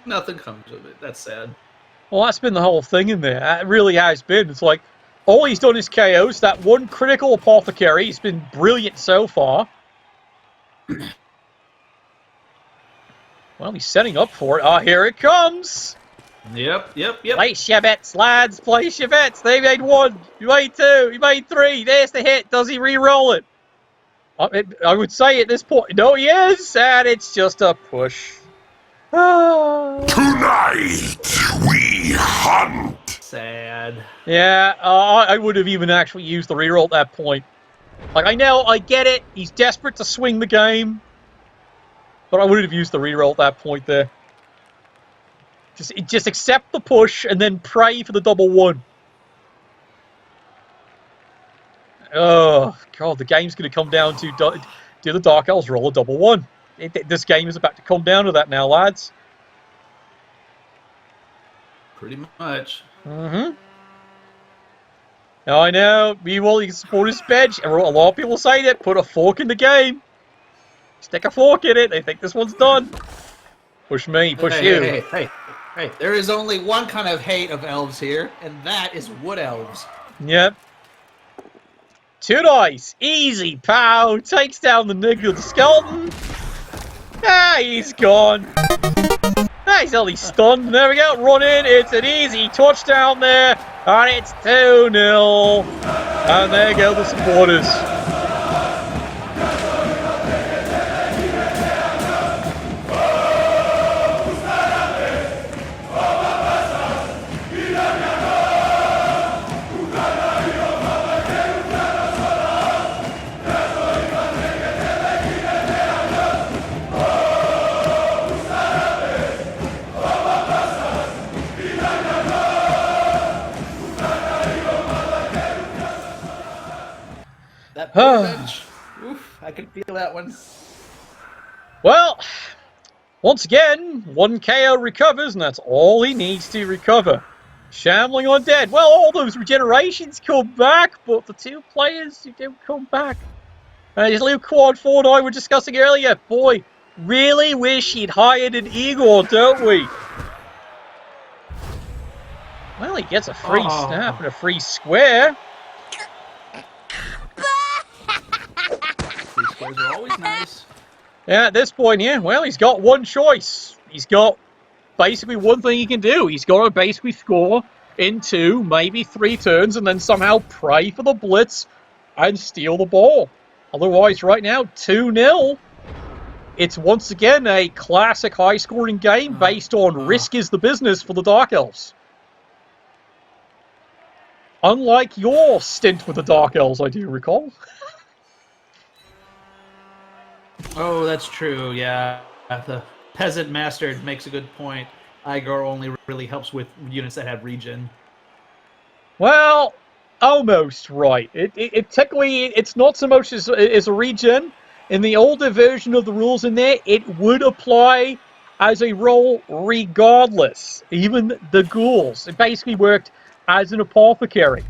Nothing comes of it. That's sad. Well, that's been the whole thing in there. It really has been. It's like, All he's done is KOs. That one critical apothecary. He's been brilliant so far. Well, he's setting up for it. Ah, here it comes. Yep. Place your bets, lads. Place your bets. They made 1. You made 2. You made 3. There's the hit. Does he re-roll it? I would say at this point, no, he is, and it's just a push. Tonight we hunt. Sad. Yeah, I would have even actually used the reroll at that point. Like, I know, I get it. He's desperate to swing the game. But I would have used the reroll at that point there. Just accept the push and then pray for the double 1. Oh, God, the game's going to come down to do the Dark Elves roll a double 1. This game is about to come down to that now, lads. Pretty much. Mm-hmm. Now, I know, meanwhile, you can support his bench. A lot of people say that. Put a fork in the game. Stick a fork in it. They think this one's done. Push me, push you. Hey, there is only one kind of hate of elves here, and that is wood elves. Yep. 2 dice. Easy, pow. Takes down the nigger, the skeleton. Ah, he's gone. Ah, he's only stunned. There we go. Run in. It's an easy touchdown there. And it's 2-0. And there go the supporters. That bench. Oof, I can feel that one. Well, once again, 1 KO recovers, and that's all he needs to recover. Shambling Undead. Well, all those regenerations come back, but the 2 players who don't come back. As Luke Quad 4 and I were discussing earlier, boy, really wish he'd hired an Igor, don't we? Well, he gets a free snap and a free square. These squares are always nice. Yeah, at this point here, well, he's got one choice. He's got basically one thing he can do. He's got to basically score in 2, maybe 3 turns, and then somehow pray for the blitz and steal the ball. Otherwise, right now, 2-0. It's once again a classic high-scoring game based on risk is the business for the Dark Elves. Unlike your stint with the Dark Elves, I do recall. Oh, that's true, yeah. The Peasant Master makes a good point. Igor only really helps with units that have regen. Well, almost right. It technically, it's not so much as a regen. In the older version of the rules in there, it would apply as a roll regardless. Even the ghouls. It basically worked as an apothecary.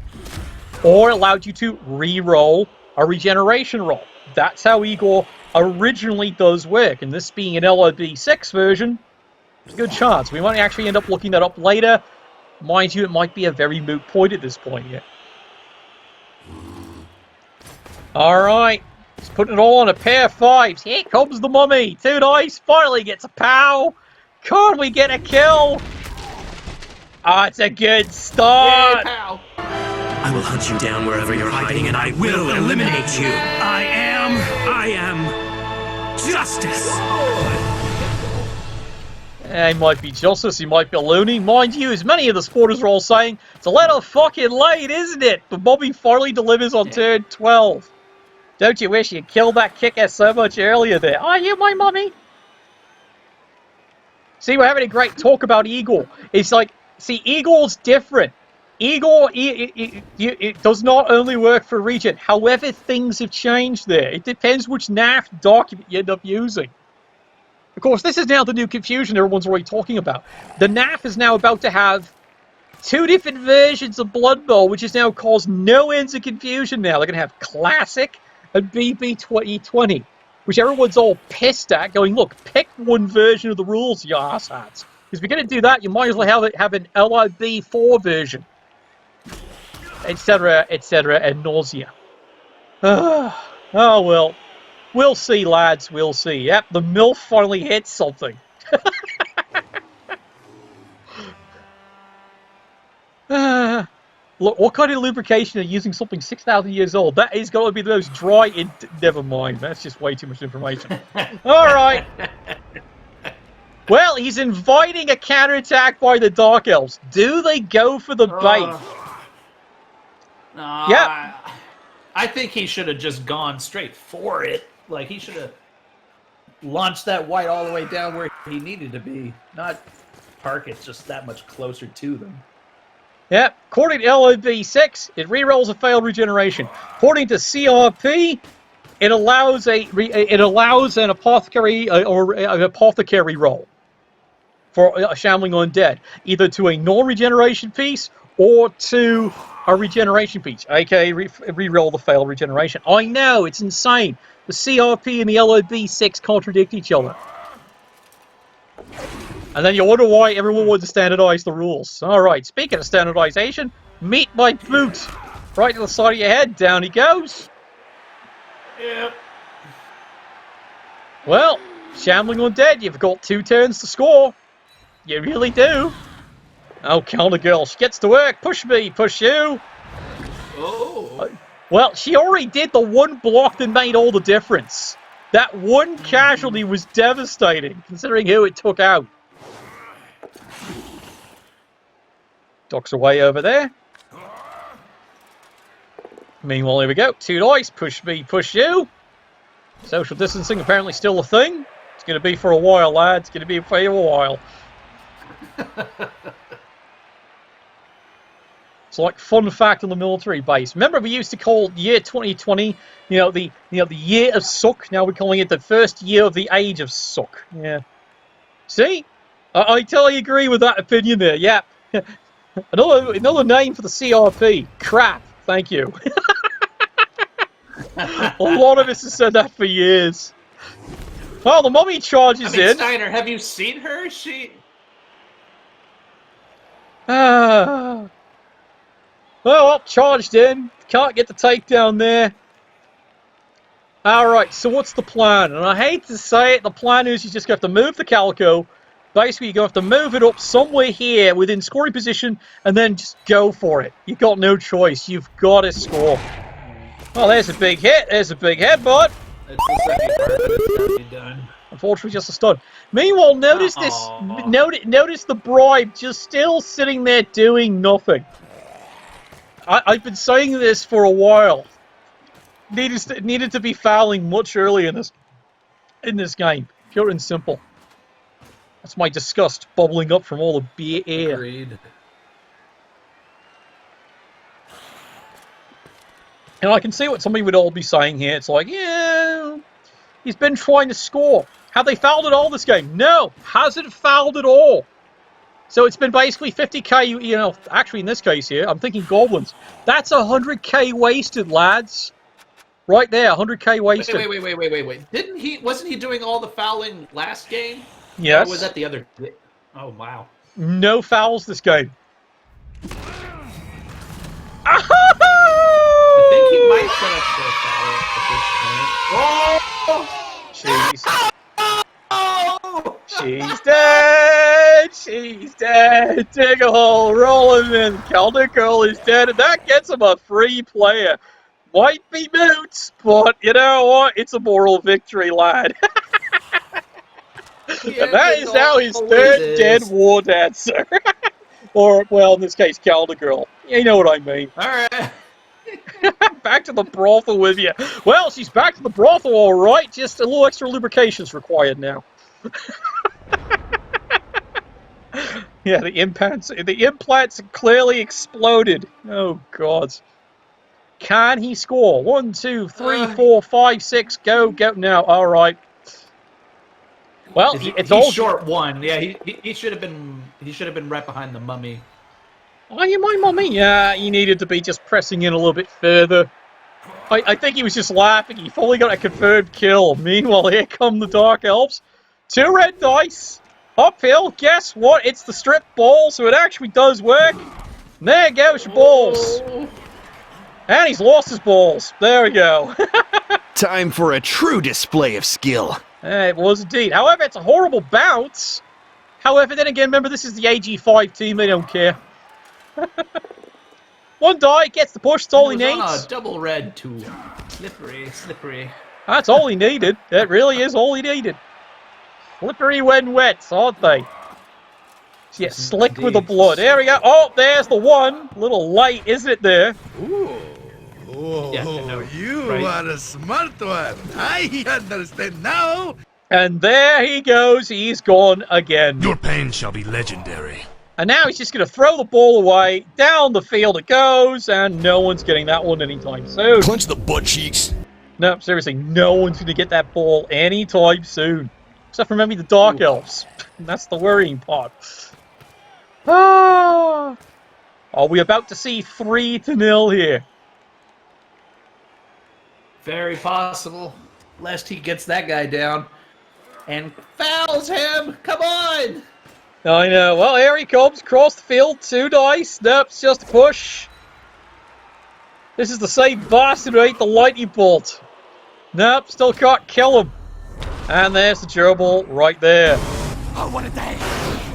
Or allowed you to re-roll a regeneration roll. That's how Igor originally does work. And this being an LRB 6 version, there's a good chance. We might actually end up looking that up later. Mind you, it might be a very moot point at this point yet. Alright. He's putting it all on a pair of 5s. Here comes the mummy. 2 dice. Finally gets a pow. Can we get a kill? Ah, it's a good start. Pow. I will hunt you down wherever you're hiding, and I will eliminate you. I am justice. He might be justice, he might be a loony. Mind you, as many of the supporters are all saying, it's a little fucking late, isn't it? The mummy finally delivers on turn 12. Don't you wish you killed that kicker so much earlier there? Are you my mummy? See, we're having a great talk about Igor. It's like, see, Igor's different. Igor, it does not only work for regen. However, things have changed there. It depends which NAF document you end up using. Of course, this is now the new confusion everyone's already talking about. The NAF is now about to have 2 different versions of Blood Bowl, which has now caused no ends of confusion now. They're going to have Classic and BB 2020, which everyone's all pissed at, going, look, pick one version of the rules, you asshats. Because if you're going to do that, you might as well have an LIB 4 version. etc., etc., and nausea. Oh, well. We'll see, lads. We'll see. Yep, the MILF finally hit something. Look, what kind of lubrication are you using something 6,000 years old? That is going to be the most dry... Never mind. That's just way too much information. All right. Well, he's inviting a counterattack by the Dark Elves. Do they go for the bait? No, Yep. I think he should have just gone straight for it. Like, he should have launched that white all the way down where he needed to be. Not park it just that much closer to them. Yep. According to LOB6, it rerolls a failed regeneration. According to CRP, it allows an apothecary or an apothecary roll for a Shambling Undead, either to a non-regeneration piece or to a regeneration piece, aka re-roll the failed regeneration. I know, it's insane. The CRP and the LOB6 contradict each other. And then you wonder why everyone wants to standardize the rules. Alright, speaking of standardization, meet my boot. Right to the side of your head, down he goes. Yep. Well, Shambling Undead, you've got 2 turns to score. You really do. Oh, Counter Girl, she gets to work. Push me, push you. Oh. Well, she already did the one block that made all the difference. That one casualty was devastating, considering who it took out. Ducks away over there. Meanwhile, here we go. 2 dice. Push me, push you. Social distancing apparently still a thing. It's going to be for a while, lads. It's going to be for a while. It's like fun fact on the military base. Remember, we used to call year 2020, the year of suck. Now we're calling it the first year of the age of suck. Yeah. See, I totally agree with that opinion there. Yeah. Another name for the CRP. Crap. Thank you. A lot of us have said that for years. Well, the mummy charges in. Steiner, have you seen her? She. Well, charged in. Can't get the takedown there. Alright, so what's the plan? And I hate to say it, the plan is you just have to move the Calico. Basically, you're going to have to move it up somewhere here within scoring position and then just go for it. You've got no choice. You've got to score. Well, there's a big hit. There's a big headbutt. That's the second part of it done. Unfortunately, just a stun. Meanwhile, notice this. Notice the bribe just still sitting there doing nothing. I've been saying this for a while. Needed to be fouling much earlier in this game. Pure and simple. That's my disgust bubbling up from all the beer. Agreed. And I can see what somebody would all be saying here. It's like, yeah, he's been trying to score. Have they fouled at all this game? No, hasn't fouled at all. So it's been basically 50k, actually in this case here, I'm thinking goblins. That's 100k wasted, lads. Right there, 100k wasted. Wait. Wasn't he doing all the fouling last game? Yes. Or was that the other? Oh, wow. No fouls this game. I think he might set up for a foul at this point. Jeez. She's dead! She's dead! Dig a hole, roll him in. Calder Girl is dead, and that gets him a free player. Might be moot, but you know what? It's a moral victory, lad. Yeah, and that is now his third dead war dancer. Or, well, in this case, Calder Girl. You know what I mean. Alright. Back to the brothel with you. Well, she's back to the brothel, all right. Just a little extra lubrication's required now. Yeah, the implants clearly exploded. Oh, God. Can he score? 1, 2, 3, 4, 5, 6. Go. Now, all right. Well, it's all short one. Yeah, he should have been. He should have been right behind the mummy. Oh, you my mummy? Yeah, he needed to be just pressing in a little bit further. I think he was just laughing. He fully got a confirmed kill. Meanwhile, here come the Dark Elves. 2 red dice. Uphill. Guess what? It's the strip ball, so it actually does work. And there goes your balls. And he's lost his balls. There we go. Time for a true display of skill. It was indeed. However, it's a horrible bounce. However, then again, remember, this is the AG5 team. They don't care. One die, gets the push. That's all he needs. On a double red tool. Slippery, slippery. That's all he needed. That really is all he needed. Slippery when wet, aren't they? Yeah, slick with the blood. There we go. Oh, there's the one. A little late, isn't it there? Ooh. Oh, Yeah, no, you right. are a smart one. I understand now. And there he goes. He's gone again. Your pain shall be legendary. And now he's just going to throw the ball away. Down the field it goes. And no one's getting that one anytime soon. Clench the butt cheeks. No, seriously, no one's going to get that ball anytime soon. Except for maybe the Dark Elves. That's the worrying part. Ah! Are we about to see 3-0 here? Very possible. Lest he gets that guy down and fouls him. Come on. I know. Well, here he comes. Across the field. 2 dice. Nope, it's just a push. This is the same bastard who ate the lightning bolt. Nope, still can't kill him. And there's the gerbil right there. Oh, what a day!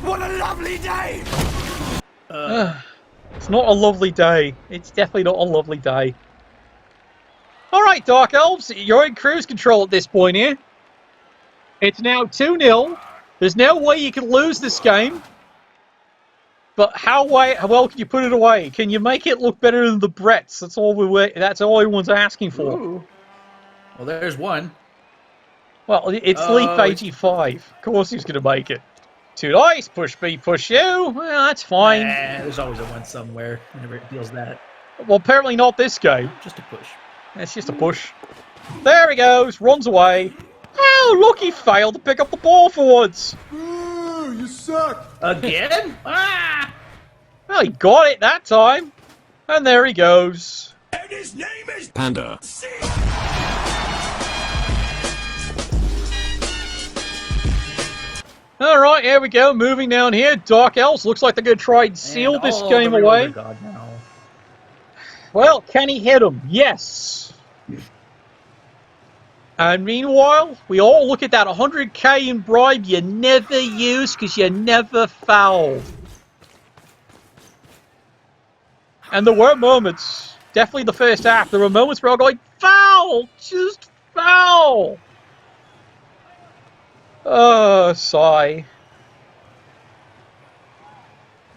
What a lovely day! It's not a lovely day. It's definitely not a lovely day. Alright, Dark Elves, you're in cruise control at this point here. It's now 2-0. There's no way you can lose this game. But how well can you put it away? Can you make it look better than the Bretts? That's all everyone's asking for. Ooh. Well, there's one. Well, it's Leaf AG5. Of course he's going to make it. 2 dice, push B, push U. Well, that's fine. There's always a one somewhere whenever it feels that. Well, apparently not this game. Just a push. It's just a push. There he goes, runs away. Oh, look, he failed to pick up the ball for once. Ooh, you suck. Again? Ah! Well, he got it that time. And there he goes. And his name is Panda. Alright, here we go. Moving down here. Dark Elves. Looks like they're going to try and seal this game away. Well, can he hit him? Yes. And meanwhile, we all look at that 100k in bribe you never use because you never foul. And there were moments, definitely the first half, there were moments where I was going, foul! Just foul! Oh, sigh.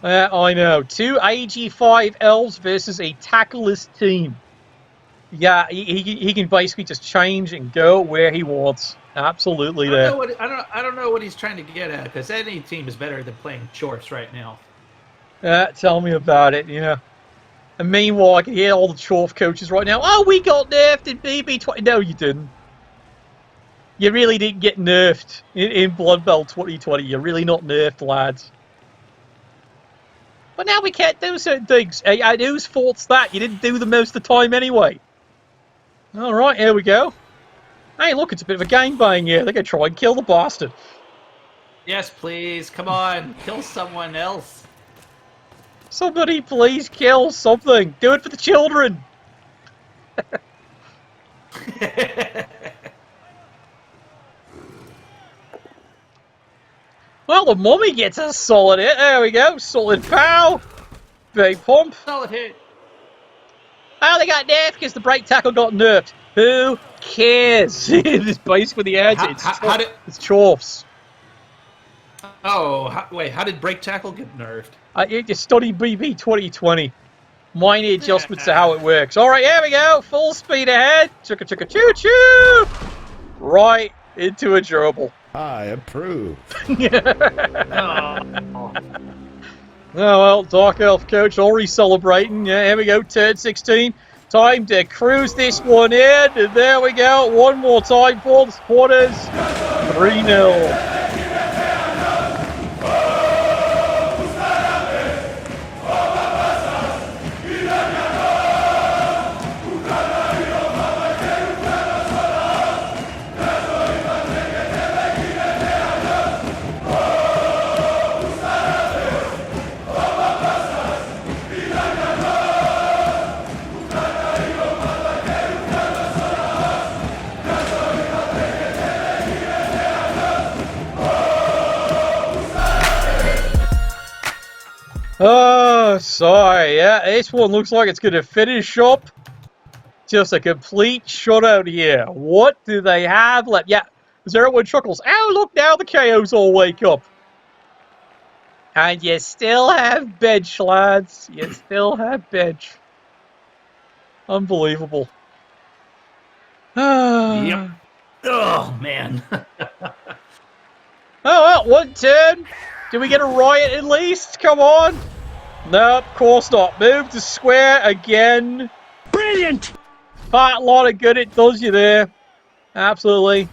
I know. 2 AG5 Elves versus a tackleless team. Yeah, he can basically just change and go where he wants. Absolutely there. I don't know what he's trying to get at, because any team is better than playing Chorfs right now. Tell me about it, yeah. And meanwhile, I can hear all the Chorf coaches right now. Oh, we got nerfed in BB20. No, you didn't. You really didn't get nerfed in Blood Bowl 2020. You're really not nerfed, lads. But now we can't do certain things. And whose fault's that? You didn't do them most of the time anyway. Alright, here we go. Hey, look, it's a bit of a gangbang here. They're going to try and kill the bastard. Yes, please. Come on. Kill someone else. Somebody please kill something. Do it for the children. Well, the mummy gets a solid hit. There we go. Solid pow. Big pump. Solid hit. Oh, they got nerfed because the break tackle got nerfed. Who cares? It's basically the answer. It's Chorfs. Oh, wait. How did break tackle get nerfed? You just study BB 2020. Minor adjustments to how it works. All right, here we go. Full speed ahead. Chicka chicka choo choo. Right into a gerbil. I approve. Oh, well, Dark Elf coach already celebrating. Yeah, here we go, turn 16. Time to cruise this one in. And there we go. One more time for the supporters. 3-0. Oh, sorry. Yeah, this one looks like it's going to finish up. Just a complete shutout here. What do they have left? Yeah, Zero chuckles. Oh, look, now the KOs all wake up. And you still have bench, lads. You still have bench. Unbelievable. Yep. Oh, man. Oh, well, one turn. Do we get a riot at least? Come on. No, of course not. Move to square again. Brilliant! Part a lot of good it does you there. Absolutely.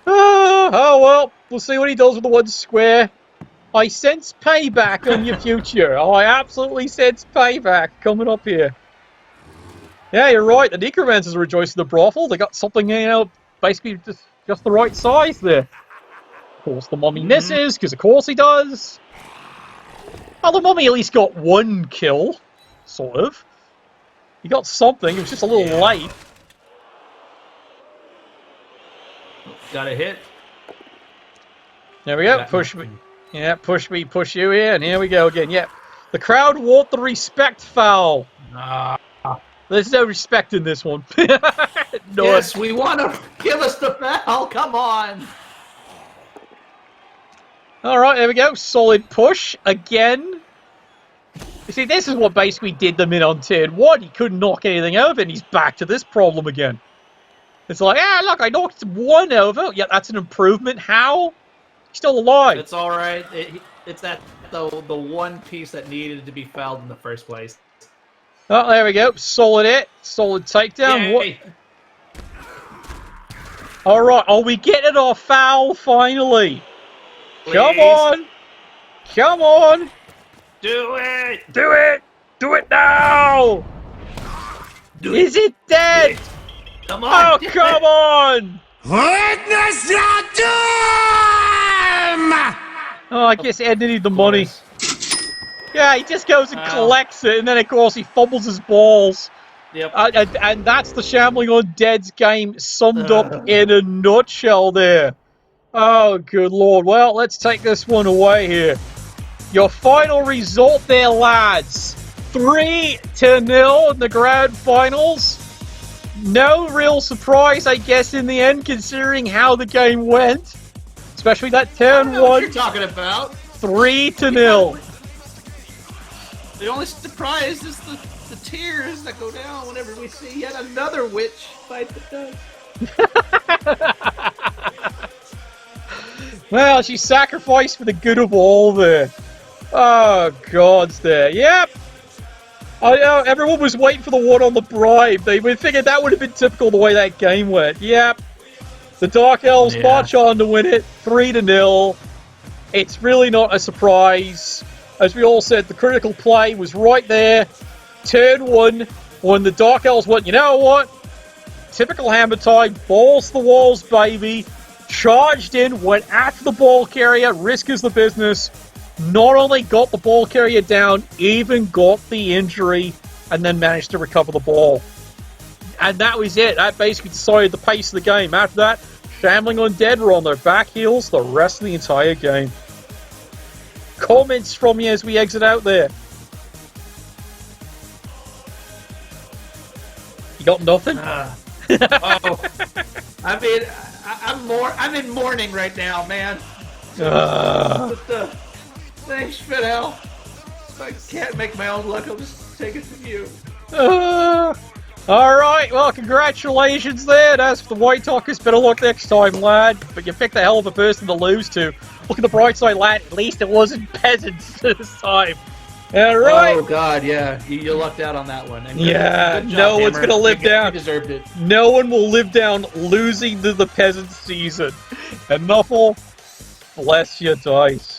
Oh, well, we'll see what he does with the one square. I sense payback on your future. I absolutely sense payback coming up here. Yeah, you're right. The necromancers are rejoicing the brothel. They got something, you know, basically just the right size there. Of course, the mummy misses, because of course he does. Well, the mummy at least got one kill, sort of. He got something. It was just a little late. Got a hit. There we go. Push me. Yeah, push me, push you here, and here we go again. Yep. The crowd want the respect foul. There's no respect in this one. No. Yes, we want to give us the foul. Come on. All right, there we go. Solid push again. You see, this is what basically did them in on turn one. He couldn't knock anything over, and he's back to this problem again. It's like, look, I knocked one over. Yeah, that's an improvement. How? He's still alive. It's all right. It's that the one piece that needed to be fouled in the first place. Oh, there we go. Solid hit. Solid takedown. What? All right. Are we getting our foul finally? Please. Come on. Come on. Do it. Do it. Do it now. Is it dead? Come on. Oh, come on. Witness your doom! Oh, I guess Ed needed the money. Yeah, he just goes and collects it, and then, of course, he fumbles his balls. Yep. And that's the Shambling Undead's game summed up in a nutshell there. Oh, good lord. Well, let's take this one away here. Your final result there, lads. 3-0 in the grand finals. No real surprise, I guess, in the end, considering how the game went. Especially that turn one. What you're talking about? 3-0. The only surprise is the tears that go down whenever we see yet another witch fight the dog. Well, she sacrificed for the good of all there. Oh, gods there. Yep. I know, everyone was waiting for the one on the bribe. They figured that would have been typical the way that game went. Yep. The Dark Elves march on to win it 3-0. It's really not a surprise. As we all said, the critical play was right there. Turn one, when the Dark Elves went, you know what? Typical Hammer time, balls to the walls, baby. Charged in, went after the ball carrier, risk is the business. Not only got the ball carrier down, even got the injury, and then managed to recover the ball. And that was it. That basically decided the pace of the game. After that, Shambling Undead were on their back heels the rest of the entire game. Comments from you as we exit out there. You got nothing? I mean, I'm in mourning right now, man. Thanks, Fidel. If I can't make my own luck, I'll just take it from you. Alright, well, congratulations there. As for the White Talkers, better luck next time, lad. But you picked a hell of a person to lose to. Look at the bright side, lad. At least it wasn't peasants this time. Alright. Oh, God, yeah. You lucked out on that one. And good job, no one's going to live down. You deserved it. No one will live down losing to the peasant season. And Nuffle, bless your dice.